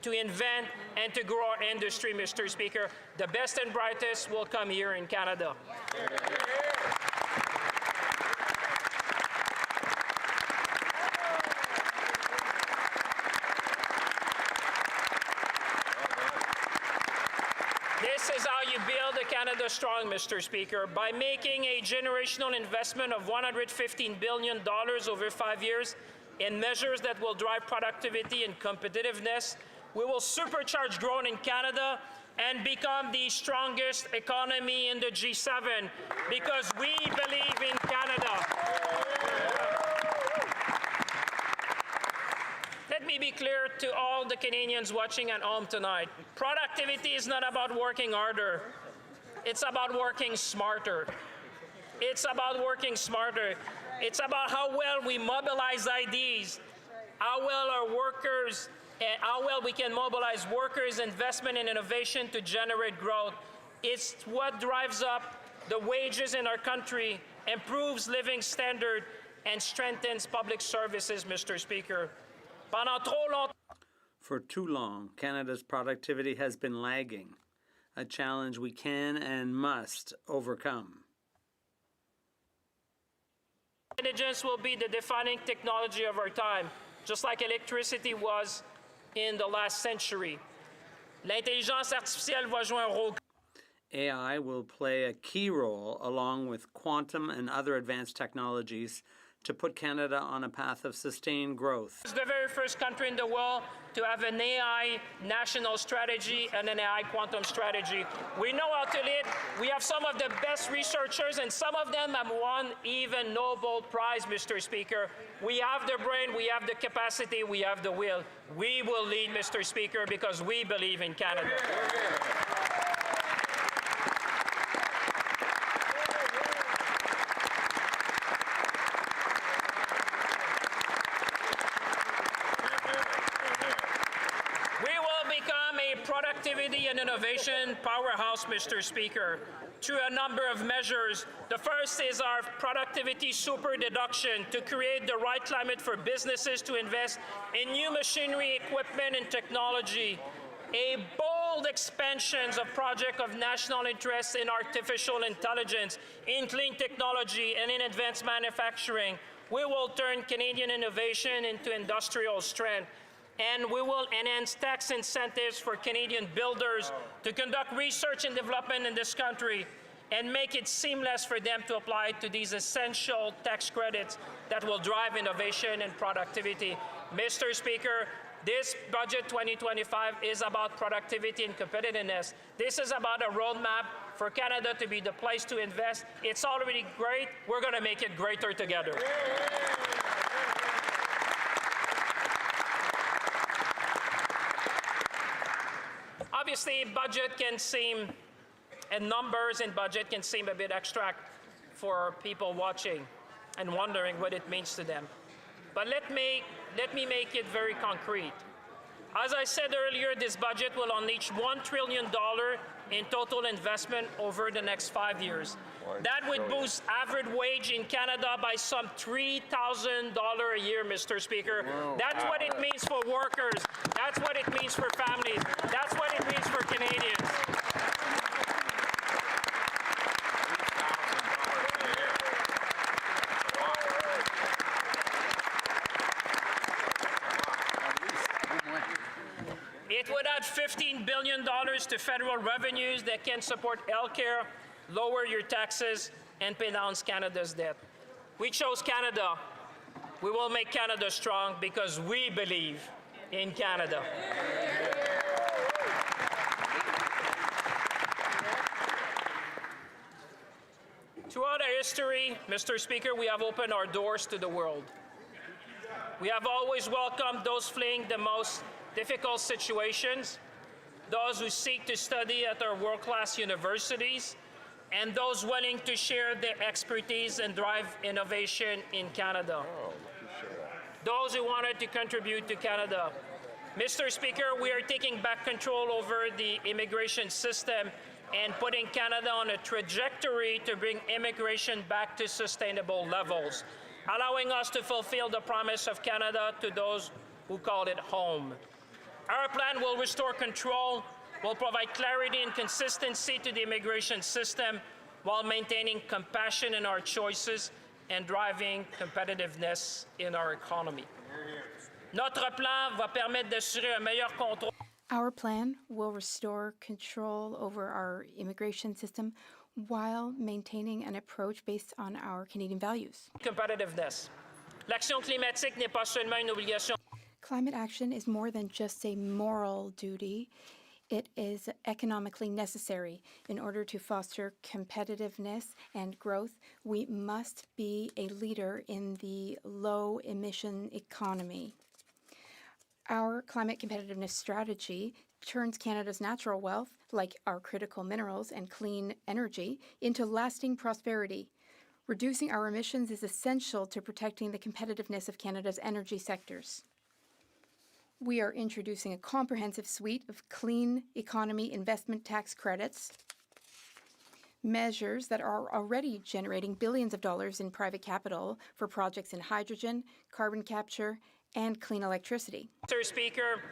A: to invent, and to grow our industry, Mr. Speaker. The best and brightest will come here in Canada. This is how you build a Canada strong, Mr. Speaker, by making a generational investment of $115 billion over 5 years in measures that will drive productivity and competitiveness. We will supercharge growth in Canada and become the strongest economy in the G7 because we believe in Canada. Let me be clear to all the Canadians watching at home tonight. Productivity is not about working harder. It's about working smarter. It's about working smarter. It's about how well we mobilize ideas, how well our workers, and how well we can mobilize workers, investment, and innovation to generate growth. It's what drives up the wages in our country, improves living standard, and strengthens public services, Mr. Speaker.
D: For too long, Canada's productivity has been lagging, a challenge we can and must overcome.
A: Intelligence will be the defining technology of our time, just like electricity was in the last century. L'intelligence artificielle va jouer un rôle.
D: AI will play a key role along with quantum and other advanced technologies to put Canada on a path of sustained growth.
A: It's the very first country in the world to have an AI national strategy and an AI quantum strategy. We know how to lead. We have some of the best researchers, and some of them have won even Nobel Prize, Mr. Speaker. We have the brain, we have the capacity, we have the will. We will lead, Mr. Speaker, because we believe in Canada. productivity and innovation powerhouse, Mr. Speaker, through a number of measures. The first is our productivity super deduction to create the right climate for businesses to invest in new machinery, equipment, and technology. A bold expansions of projects of national interest in artificial intelligence, in clean technology, and in advanced manufacturing. We will turn Canadian innovation into industrial strength. And we will enhance tax incentives for Canadian builders to conduct research and development in this country and make it seamless for them to apply to these essential tax credits that will drive innovation and productivity. Mr. Speaker, this budget 2025 is about productivity and competitiveness. This is about a roadmap for Canada to be the place to invest. It's already great. We're going to make it greater together. Obviously, budget can seem, and numbers in budget can seem a bit abstract for people watching and wondering what it means to them. But let me make it very concrete. As I said earlier, this budget will unleash $1 trillion in total investment over the next 5 years. That would boost average wage in Canada by some $3,000 a year, Mr. Speaker. That's what it means for workers. That's what it means for families. That's what it means for Canadians. It would add $15 billion to federal revenues that can support healthcare, lower your taxes, and pay down Canada's debt. We chose Canada. We will make Canada strong because we believe in Canada. Throughout our history, Mr. Speaker, we have opened our doors to the world. We have always welcomed those fleeing the most difficult situations, those who seek to study at our world-class universities, and those willing to share their expertise and drive innovation in Canada. Those who wanted to contribute to Canada. Mr. Speaker, we are taking back control over the immigration system and putting Canada on a trajectory to bring immigration back to sustainable levels, allowing us to fulfill the promise of Canada to those who call it home. Our plan will restore control, will provide clarity and consistency to the immigration system while maintaining compassion in our choices and driving competitiveness in our economy. Notre plan va permettre d'assurer un meilleur contrôle.
B: Our plan will restore control over our immigration system while maintaining an approach based on our Canadian values.
A: Competitiveness. L'action climatique n'est pas seulement une obligation.
B: Climate action is more than just a moral duty. It is economically necessary. In order to foster competitiveness and growth, we must be a leader in the low-emission economy. Our climate competitiveness strategy turns Canada's natural wealth, like our critical minerals and clean energy, into lasting prosperity. Reducing our emissions is essential to protecting the competitiveness of Canada's energy sectors. We are introducing a comprehensive suite of clean economy investment tax credits, measures that are already generating billions of dollars in private capital for projects in hydrogen, carbon capture, and clean electricity.
A: Mr. Speaker,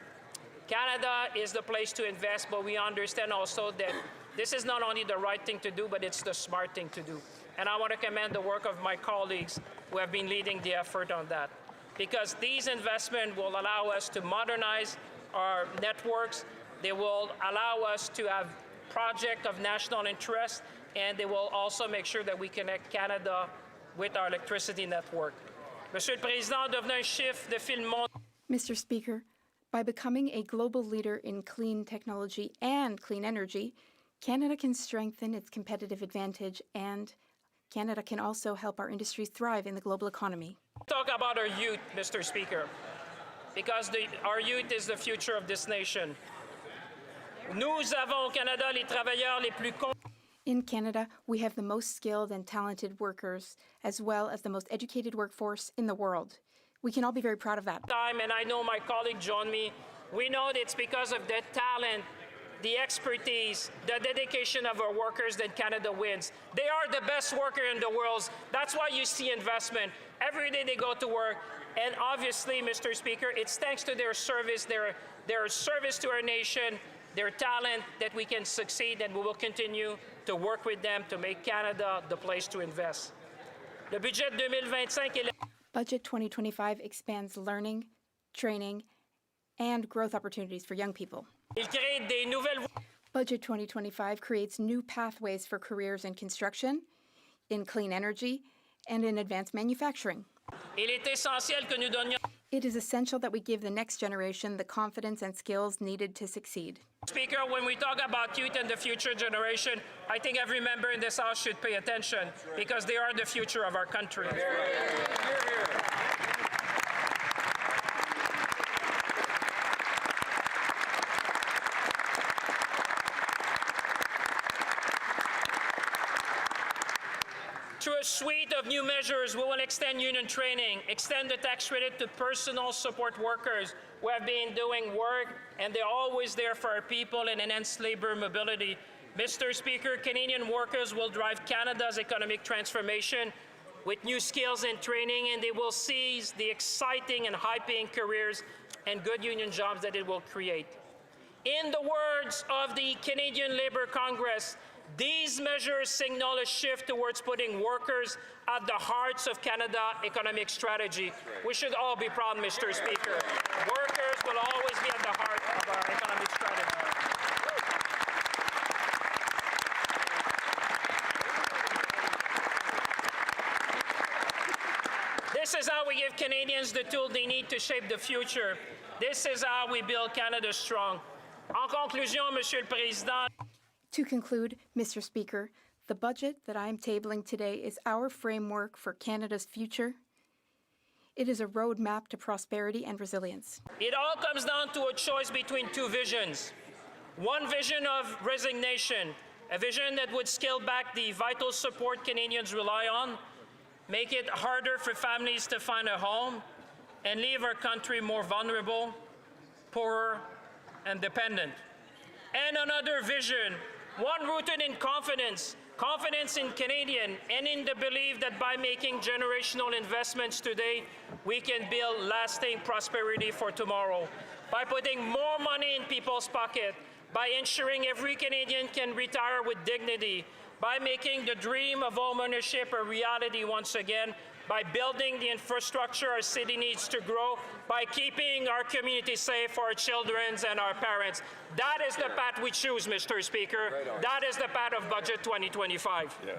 A: Canada is the place to invest, but we understand also that this is not only the right thing to do, but it's the smart thing to do. And I want to commend the work of my colleagues who have been leading the effort on that, because these investments will allow us to modernize our networks. They will allow us to have projects of national interest, and they will also make sure that we connect Canada with our electricity network. Monsieur le Président, devenant un chiffre de file mondial.
B: Mr. Speaker, by becoming a global leader in clean technology and clean energy, Canada can strengthen its competitive advantage, and Canada can also help our industries thrive in the global economy.
A: Talk about our youth, Mr. Speaker, because our youth is the future of this nation. Nous avons au Canada les travailleurs les plus
B: In Canada, we have the most skilled and talented workers, as well as the most educated workforce in the world. We can all be very proud of that.
A: And I know my colleague joined me. We know that it's because of the talent the expertise, the dedication of our workers, then Canada wins. They are the best worker in the world. That's why you see investment. Every day they go to work. And obviously, Mr. Speaker, it's thanks to their service, their service to our nation, their talent, that we can succeed, and we will continue to work with them to make Canada the place to invest. Le budget 2025
B: Budget 2025 expands learning, training, and growth opportunities for young people.
A: il crée des nouvelles
B: Budget 2025 creates new pathways for careers in construction, in clean energy, and in advanced manufacturing.
A: Il est essentiel que nous donnions,
B: It is essential that we give the next generation the confidence and skills needed to succeed.
A: Speaker, when we talk about youth and the future generation, I think every member in this House should pay attention because they are the future of our country. Through a suite of new measures, we will extend union training, extend the tax credit to personal support workers who have been doing work, and they're always there for our people and enhance labor mobility. Mr. Speaker, Canadian workers will drive Canada's economic transformation with new skills and training, and they will seize the exciting and high-paying careers and good union jobs that it will create. In the words of the Canadian Labour Congress, these measures signal a shift towards putting workers at the heart of Canada's economic strategy. We should all be proud, Mr. Speaker. Workers will always be at the heart of our economic strategy. This is how we give Canadians the tool they need to shape the future. This is how we build Canada strong. En conclusion, Monsieur le Président,
B: To conclude, Mr. Speaker, the budget that I am tabling today is our framework for Canada's future. It is a roadmap to prosperity and resilience.
A: it all comes down to a choice between two visions. One vision of resignation, a vision that would scale back the vital support Canadians rely on, make it harder for families to find a home, and leave our country more vulnerable, poorer, and dependent. And another vision, one rooted in confidence, confidence in Canadian, and in the belief that by making generational investments today, we can build lasting prosperity for tomorrow. By putting more money in people's pocket, by ensuring every Canadian can retire with dignity, by making the dream of homeownership a reality once again, by building the infrastructure our city needs to grow, by keeping our community safe for our children and our parents. That is the path we choose, Mr. Speaker. That is the path of Budget 2025.
E: Yes.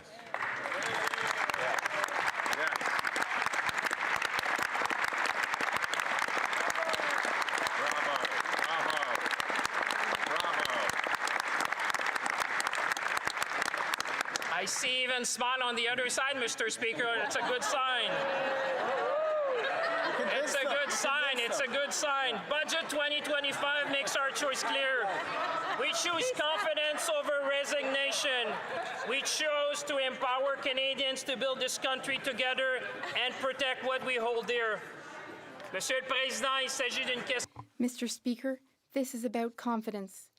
A: I see even smile on the other side, Mr. Speaker. It's a good sign. It's a good sign. It's a good sign. Budget 2025 makes our choice clear. We choose confidence over resignation. We chose to empower Canadians to build this country together and protect what we hold dear. Monsieur le Président, il s'agit d'une question.
B: Mr. Speaker, this is about confidence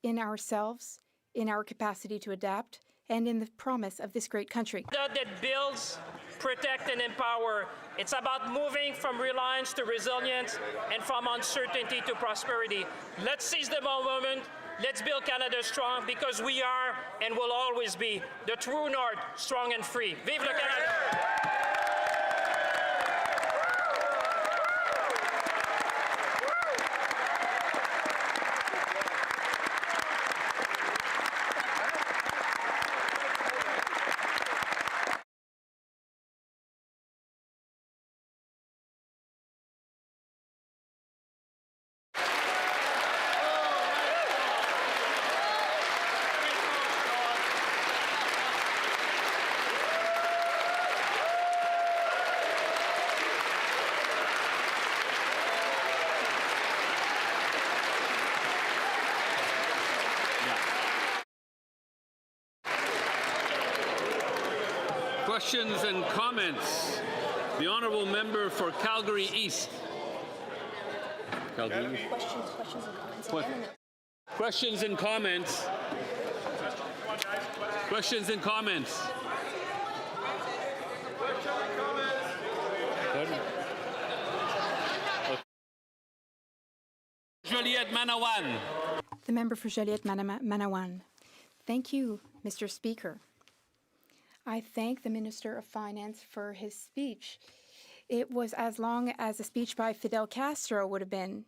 B: in ourselves, in our capacity to adapt, and in the promise of this great country.
A: That builds, protect, and empower. It's about moving from reliance to resilience and from uncertainty to prosperity. Let's seize the moment. Let's build Canada strong because we are and will always be the true north, strong and free. Vive le Canada!
F: Questions and comments. The Honourable Member for Calgary East. Calgary East.
G: Questions and comments.
F: Questions and comments? Questions and comments? Juliette Manawan.
B: The member for Joliette-Manawan. Thank you, Mr. Speaker. I thank the Minister of Finance for his speech. It was as long as a speech by Fidel Castro would have been.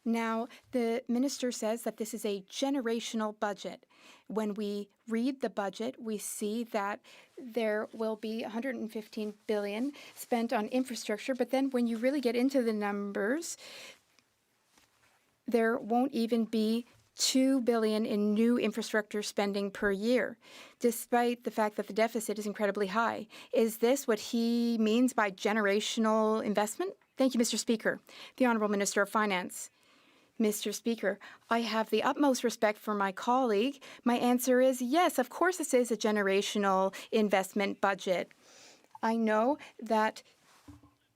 B: Now, the minister says that this is a generational budget. When we read the budget, we see that there will be $115 billion spent on infrastructure, but then when you really get into the numbers, there won't even be $2 billion in new infrastructure spending per year, despite the fact that the deficit is incredibly high. Is this what he means by generational investment? Thank you, Mr. Speaker. The Honourable Minister of Finance. Mr. Speaker, I have the utmost respect for my colleague. My answer is yes, of course this is a generational investment budget. I know that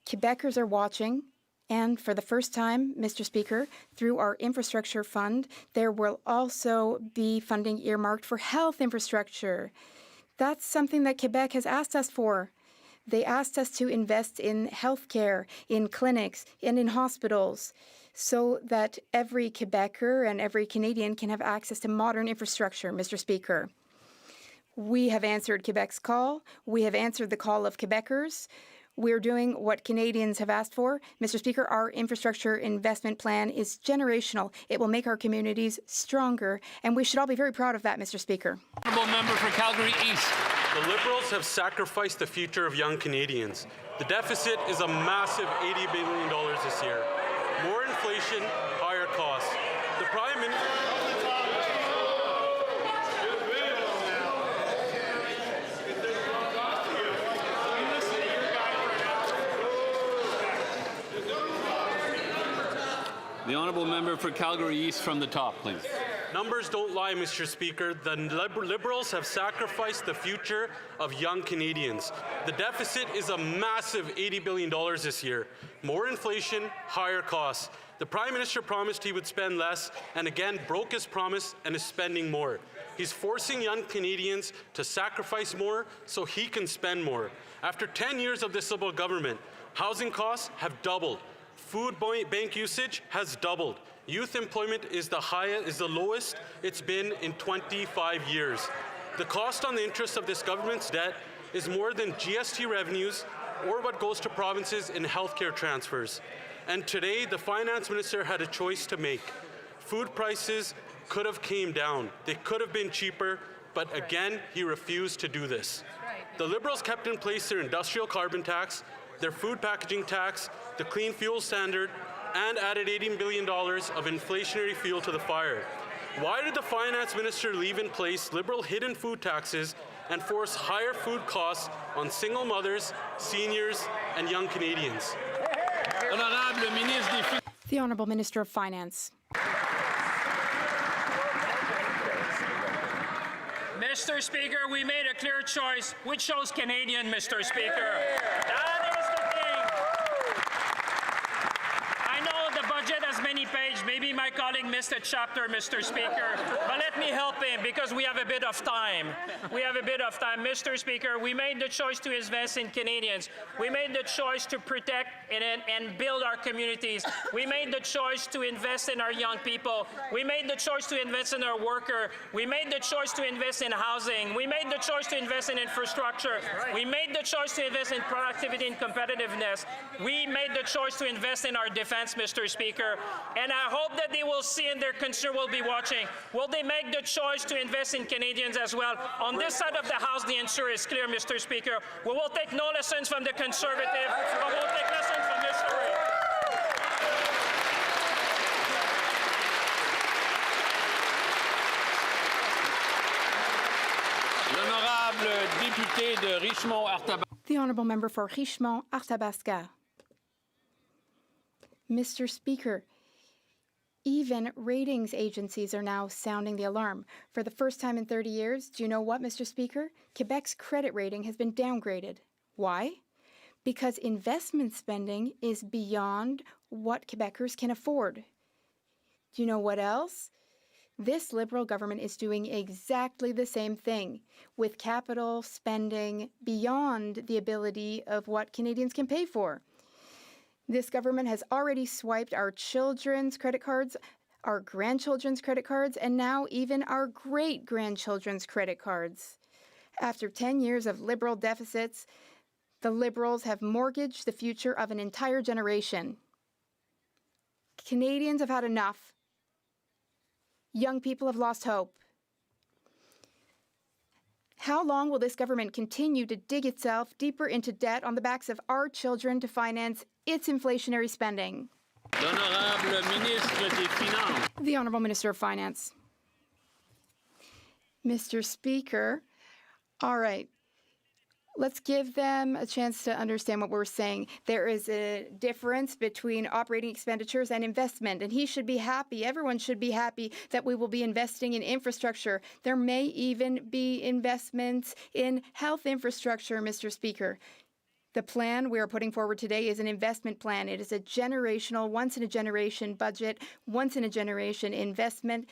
B: Quebecers are watching, and for the first time, Mr. Speaker, through our infrastructure fund, there will also be funding earmarked for health infrastructure. That's something that Quebec has asked us for. They asked us to invest in healthcare, in clinics, and in hospitals, so that every Quebecer and every Canadian can have access to modern infrastructure, Mr. Speaker. We have answered Quebec's call. We have answered the call of Quebecers. We're doing what Canadians have asked for. Mr. Speaker, our infrastructure investment plan is generational. It will make our communities stronger, and we should all be very proud of that, Mr. Speaker.
F: Honourable member for Calgary East.
E: The Liberals have sacrificed the future of young Canadians. The deficit is a massive $80 billion this year. More inflation, higher costs. The Prime Minister...
F: The honourable member for Calgary East from the top, please.
E: Numbers don't lie, Mr. Speaker. The Liberals have sacrificed the future of young Canadians. The deficit is a massive $80 billion this year. More inflation, higher costs. The Prime Minister promised he would spend less and again broke his promise and is spending more. He's forcing young Canadians to sacrifice more so he can spend more. After 10 years of this Liberal government, housing costs have doubled. Food bank usage has doubled. Youth employment is the lowest it's been in 25 years. The cost on the interest of this government's debt is more than GST revenues or what goes to provinces in healthcare transfers. And today, the finance minister had a choice to make. Food prices could have came down. They could have been cheaper, but again, he refused to do this. The Liberals kept in place their industrial carbon tax, their food packaging tax, the clean fuel standard, and added $18 billion of inflationary fuel to the fire. Why did the finance minister leave in place Liberal hidden food taxes and force higher food costs on single mothers, seniors, and young Canadians?
B: The Honourable Minister of Finance.
A: Mr. Speaker, we made a clear choice. We chose Canadian, Mr. Speaker. That is the thing. I know the budget has many pages. Maybe my colleague missed a chapter, Mr. Speaker. But let me help him because we have a bit of time. We have a bit of time. Mr. Speaker, we made the choice to invest in Canadians. We made the choice to protect and build our communities. We made the choice to invest in our young people. We made the choice to invest in our worker. We made the choice to invest in housing. We made the choice to invest in infrastructure. We made the choice to invest in productivity and competitiveness. We made the choice to invest in our defense, Mr. Speaker. And I hope that they will see and their concern will be watching. Will they make the choice to invest in Canadians as well? On this side of the House, the answer is clear, Mr. Speaker. We will take no lessons from the Conservative, but we'll take lessons from history.
F: L'honorable député de Richmond-Arthabasca.
B: The Honourable Member for Richmond-Arthabasca. Mr. Speaker, even ratings agencies are now sounding the alarm. For the first time in 30 years, do you know what, Mr. Speaker? Quebec's credit rating has been downgraded. Why? Because investment spending is beyond what Quebecers can afford. Do you know what else? This Liberal government is doing exactly the same thing, with capital spending beyond the ability of what Canadians can pay for. This government has already swiped our children's credit cards, our grandchildren's credit cards, and now even our great-grandchildren's credit cards. After 10 years of Liberal deficits, the Liberals have mortgaged the future of an entire generation. Canadians have had enough. Young people have lost hope. How long will this government continue to dig itself deeper into debt on the backs of our children to finance its inflationary spending?
F: L'honorable ministre des Finances.
B: The Honourable Minister of Finance. Mr. Speaker, all right. Let's give them a chance to understand what we're saying. There is a difference between operating expenditures and investment, and he should be happy. Everyone should be happy that we will be investing in infrastructure. There may even be investments in health infrastructure, Mr. Speaker. The plan we are putting forward today is an investment plan. It is a generational, once-in-a-generation budget, once-in-a-generation investment.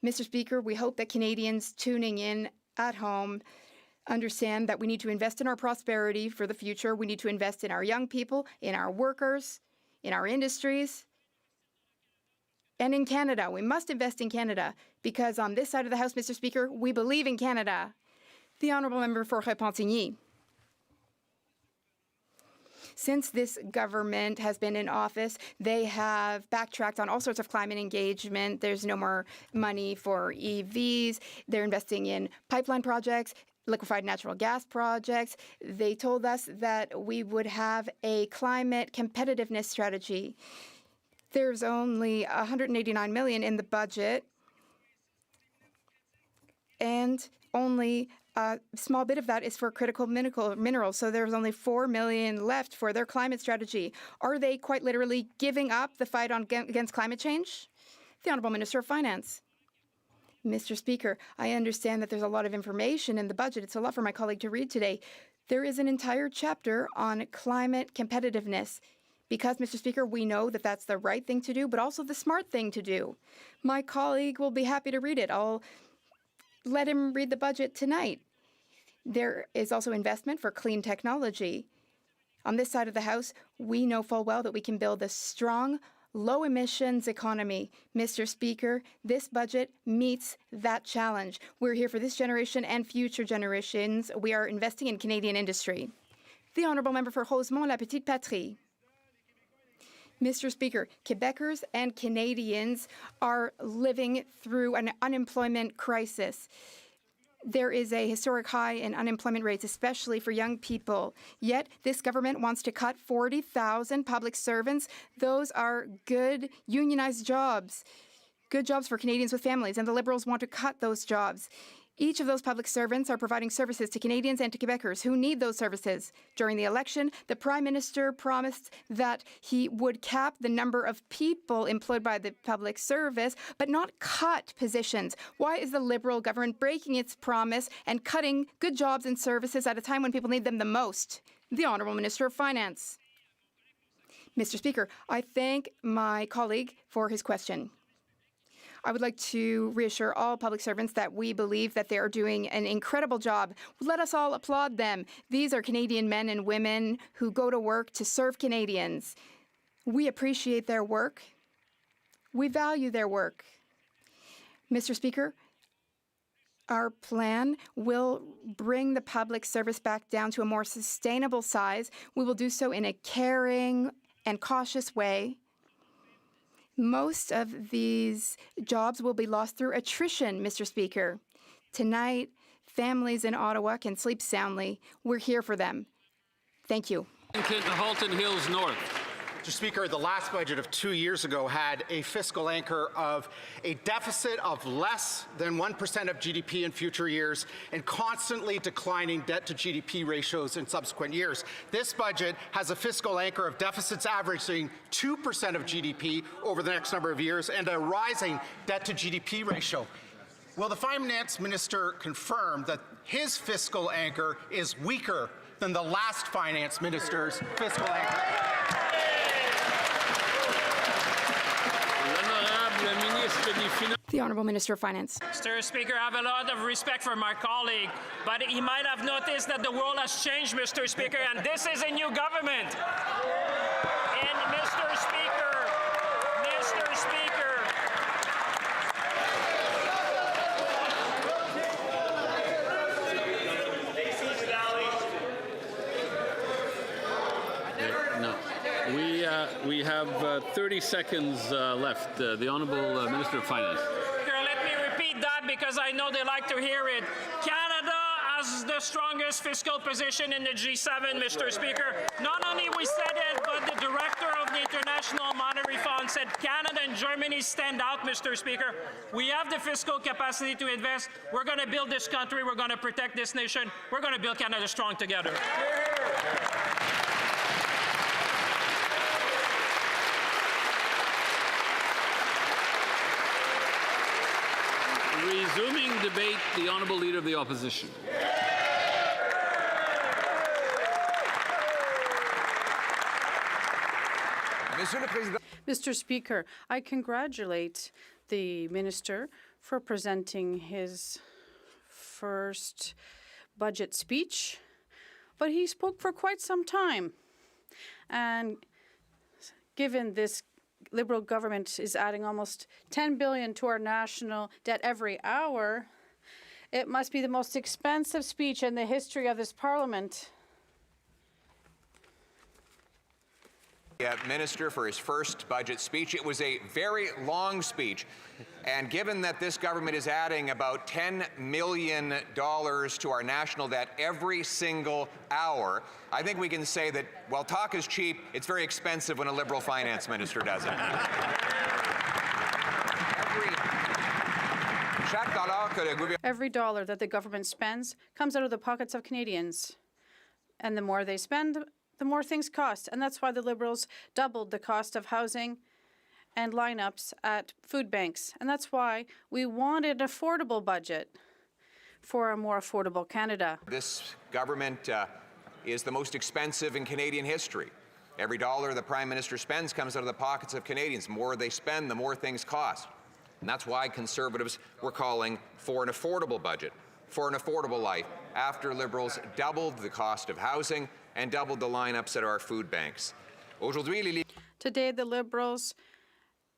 B: Mr. Speaker, we hope that Canadians tuning in at home understand that we need to invest in our prosperity for the future. We need to invest in our young people, in our workers, in our industries, and in Canada. We must invest in Canada because on this side of the House, Mr. Speaker, we believe in Canada. The Honourable Member for Repentigny. Since this government has been in office, they have backtracked on all sorts of climate engagement. There's no more money for EVs. They're investing in pipeline projects, liquefied natural gas projects. They told us that we would have a climate competitiveness strategy. There's only $189 million in the budget, and only a small bit of that is for critical minerals, so there's only $4 million left for their climate strategy. Are they quite literally giving up the fight against climate change? The Honourable Minister of Finance. Mr. Speaker, I understand that there's a lot of information in the budget. It's a lot for my colleague to read today. There is an entire chapter on climate competitiveness because, Mr. Speaker, we know that that's the right thing to do, but also the smart thing to do. My colleague will be happy to read it. I'll let him read the budget tonight. There is also investment for clean technology. On this side of the House, we know full well that we can build a strong, low-emissions economy. Mr. Speaker, this budget meets that challenge. We're here for this generation and future generations. We are investing in Canadian industry. The Honourable Member for Rosemont-La Petite Patrie. Mr. Speaker, Quebecers and Canadians are living through an unemployment crisis. There is a historic high in unemployment rates, especially for young people. Yet, this government wants to cut 40,000 public servants. Those are good unionized jobs, good jobs for Canadians with families, and the Liberals want to cut those jobs. Each of those public servants are providing services to Canadians and to Quebecers who need those services. During the election, the Prime Minister promised that he would cap the number of people employed by the public service, but not cut positions. Why is the Liberal government breaking its promise and cutting good jobs and services at a time when people need them the most? The Honourable Minister of Finance. Mr. Speaker, I thank my colleague for his question. I would like to reassure all public servants that we believe that they are doing an incredible job. Let us all applaud them. These are Canadian men and women who go to work to serve Canadians. We appreciate their work. We value their work. Mr. Speaker, our plan will bring the public service back down to a more sustainable size. We will do so in a caring and cautious way. Most of these jobs will be lost through attrition, Mr. Speaker. Tonight, families in Ottawa can sleep soundly. We're here for them. Thank you.
F: Halton Hills North.
G: Mr. Speaker, the last budget of 2 years ago had a fiscal anchor of a deficit of less than 1% of GDP in future years and constantly declining debt to GDP ratios in subsequent years. This budget has a fiscal anchor of deficits averaging 2% of GDP over the next number of years and a rising debt to GDP ratio. Will the Finance Minister confirm that his fiscal anchor is weaker than the last Finance Minister's fiscal anchor?
F: L'honorable ministre des
B: The Honourable Minister of Finance.
A: Mr. Speaker, I have a lot of respect for my colleague, but he might have noticed that the world has changed, Mr. Speaker, and this is a new government. And Mr. Speaker,
F: No. We have 30 seconds left. The Honourable Minister of Finance.
A: let me repeat that because I know they like to hear it. Canada has the strongest fiscal position in the G7, Mr. Speaker. Not only we said it, but the director of the International Monetary Fund said Canada and Germany stand out, Mr. Speaker. We have the fiscal capacity to invest. We're going to build this country. We're going to protect this nation. We're going to build Canada strong together.
F: Resuming debate, the Honourable Leader of the Opposition.
C: Mr. Speaker, I congratulate the Minister for presenting his first budget speech, but he spoke for quite some time. And given this Liberal government is adding almost $10 billion to our national debt every hour, it must be the most expensive speech in the history of this Parliament.
H: Minister for his first budget speech. It was a very long speech, and given that this government is adding about $10 million to our national debt every single hour, I think we can say that while talk is cheap, it's very expensive when a Liberal finance minister does it.
C: Every dollar that the government spends comes out of the pockets of Canadians, and the more they spend, the more things cost. And that's why the Liberals doubled the cost of housing and lineups at food banks. And that's why we wanted an affordable budget for a more affordable Canada.
H: This government is the most expensive in Canadian history. Every dollar the Prime Minister spends comes out of the pockets of Canadians. The more they spend, the more things cost. And that's why Conservatives were calling for an affordable budget, for an affordable life, after Liberals doubled the cost of housing and doubled the lineups at our food banks.
C: Today, the Liberals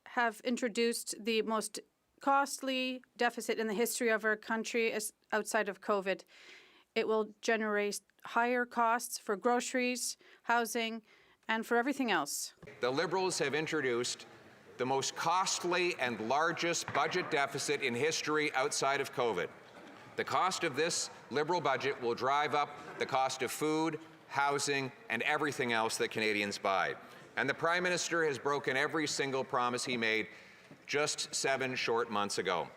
C: have introduced the most costly deficit in the history of our country outside of COVID. It will generate higher costs for groceries, housing, and for everything else.
H: The Liberals have introduced the most costly and largest budget deficit in history outside of COVID. The cost of this Liberal budget will drive up the cost of food, housing, and everything else that Canadians buy. And the Prime Minister has broken every single promise he made just 7 short months ago.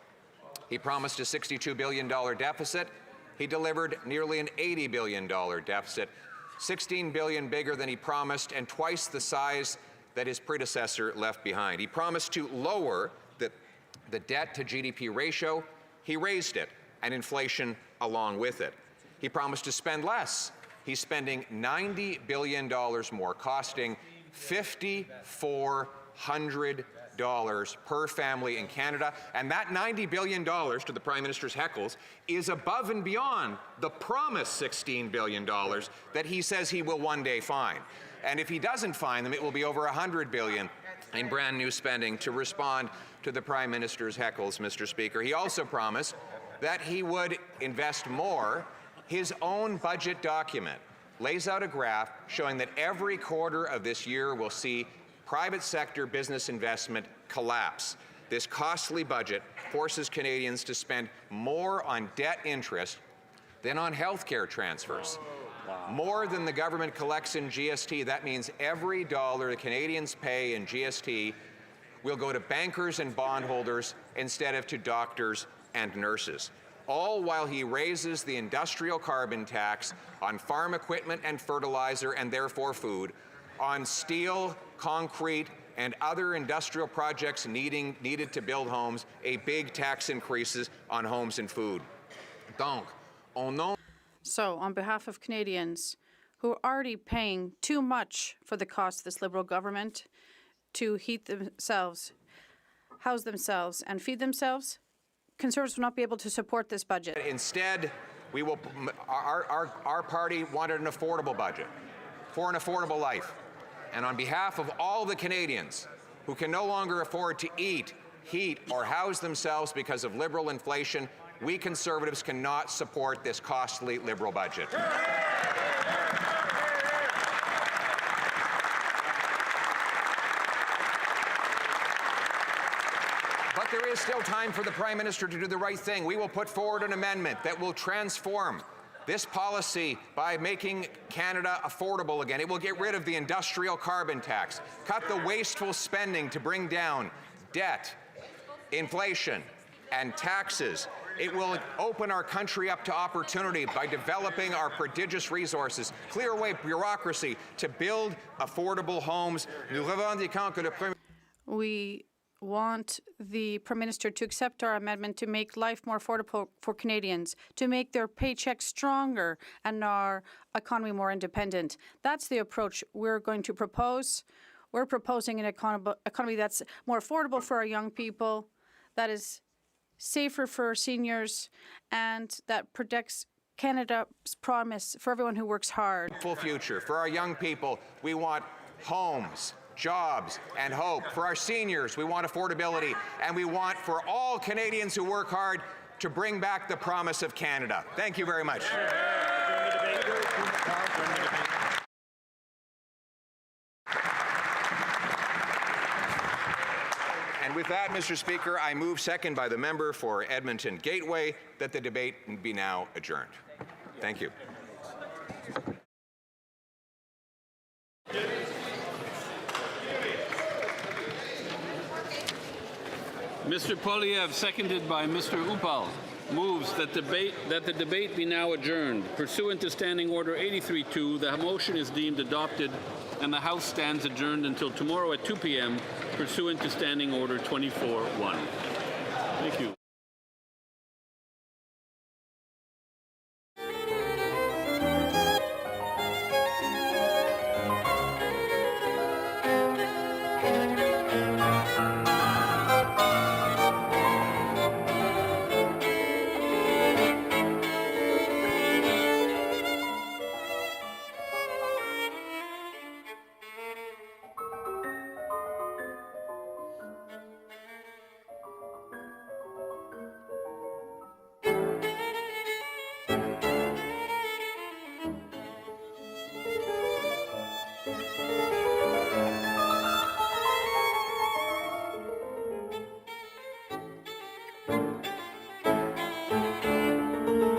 H: He promised a $62 billion deficit. He delivered nearly an $80 billion deficit, $16 billion bigger than he promised and twice the size that his predecessor left behind. He promised to lower the debt to GDP ratio. He raised it, and inflation along with it. He promised to spend less. He's spending $90 billion more, costing $5,400 per family in Canada. And that $90 billion, to the Prime Minister's heckles, is above and beyond the promised $16 billion that he says he will one day find. And if he doesn't find them, it will be over $100 billion in brand new spending to respond to the Prime Minister's heckles, Mr. Speaker. He also promised that he would invest more. His own budget document lays out a graph showing that every quarter of this year will see private sector business investment collapse. This costly budget forces Canadians to spend more on debt interest than on health care transfers. More than the government collects in GST. That means every dollar the Canadians pay in GST will go to bankers and bondholders instead of to doctors and nurses, all while he raises the industrial carbon tax on farm equipment and fertilizer and therefore food, on steel, concrete, and other industrial projects needed to build homes, a big tax increases on homes and food. Donc, on nom.
C: So, on behalf of Canadians who are already paying too much for the cost of this Liberal government to heat themselves, house themselves and feed themselves, Conservatives will not be able to support this budget.
H: Instead, we will. Our party wanted an affordable budget for an affordable life. And on behalf of all the Canadians who can no longer afford to eat, heat, or house themselves because of Liberal inflation, we Conservatives cannot support this costly Liberal budget. But there is still time for the Prime Minister to do the right thing. We will put forward an amendment that will transform this policy by making Canada affordable again. It will get rid of the industrial carbon tax, cut the wasteful spending to bring down debt, inflation, and taxes. It will open our country up to opportunity by developing our prodigious resources, clear away bureaucracy to build affordable homes.
C: We want the Prime Minister to accept our amendment to make life more affordable for Canadians, to make their paychecks stronger and our economy more independent. That's the approach we're going to propose. We're proposing an economy that's more affordable for our young people, that is safer for our seniors, and that protects Canada's promise for everyone who works hard.
H: Full future. For our young people, we want homes, jobs, and hope. For our seniors, we want affordability. And we want for all Canadians who work hard to bring back the promise of Canada. Thank you very much. And with that, Mr. Speaker, I move, second by the member for Edmonton Gateway, that the debate be now adjourned. Thank you.
F: Mr. Poilievre, seconded by Mr. Upal, moves that the debate be now adjourned. Pursuant to Standing Order 83-2, the motion is deemed adopted and the House stands adjourned until tomorrow at 2 p.m. pursuant to Standing Order 24-1. Thank you.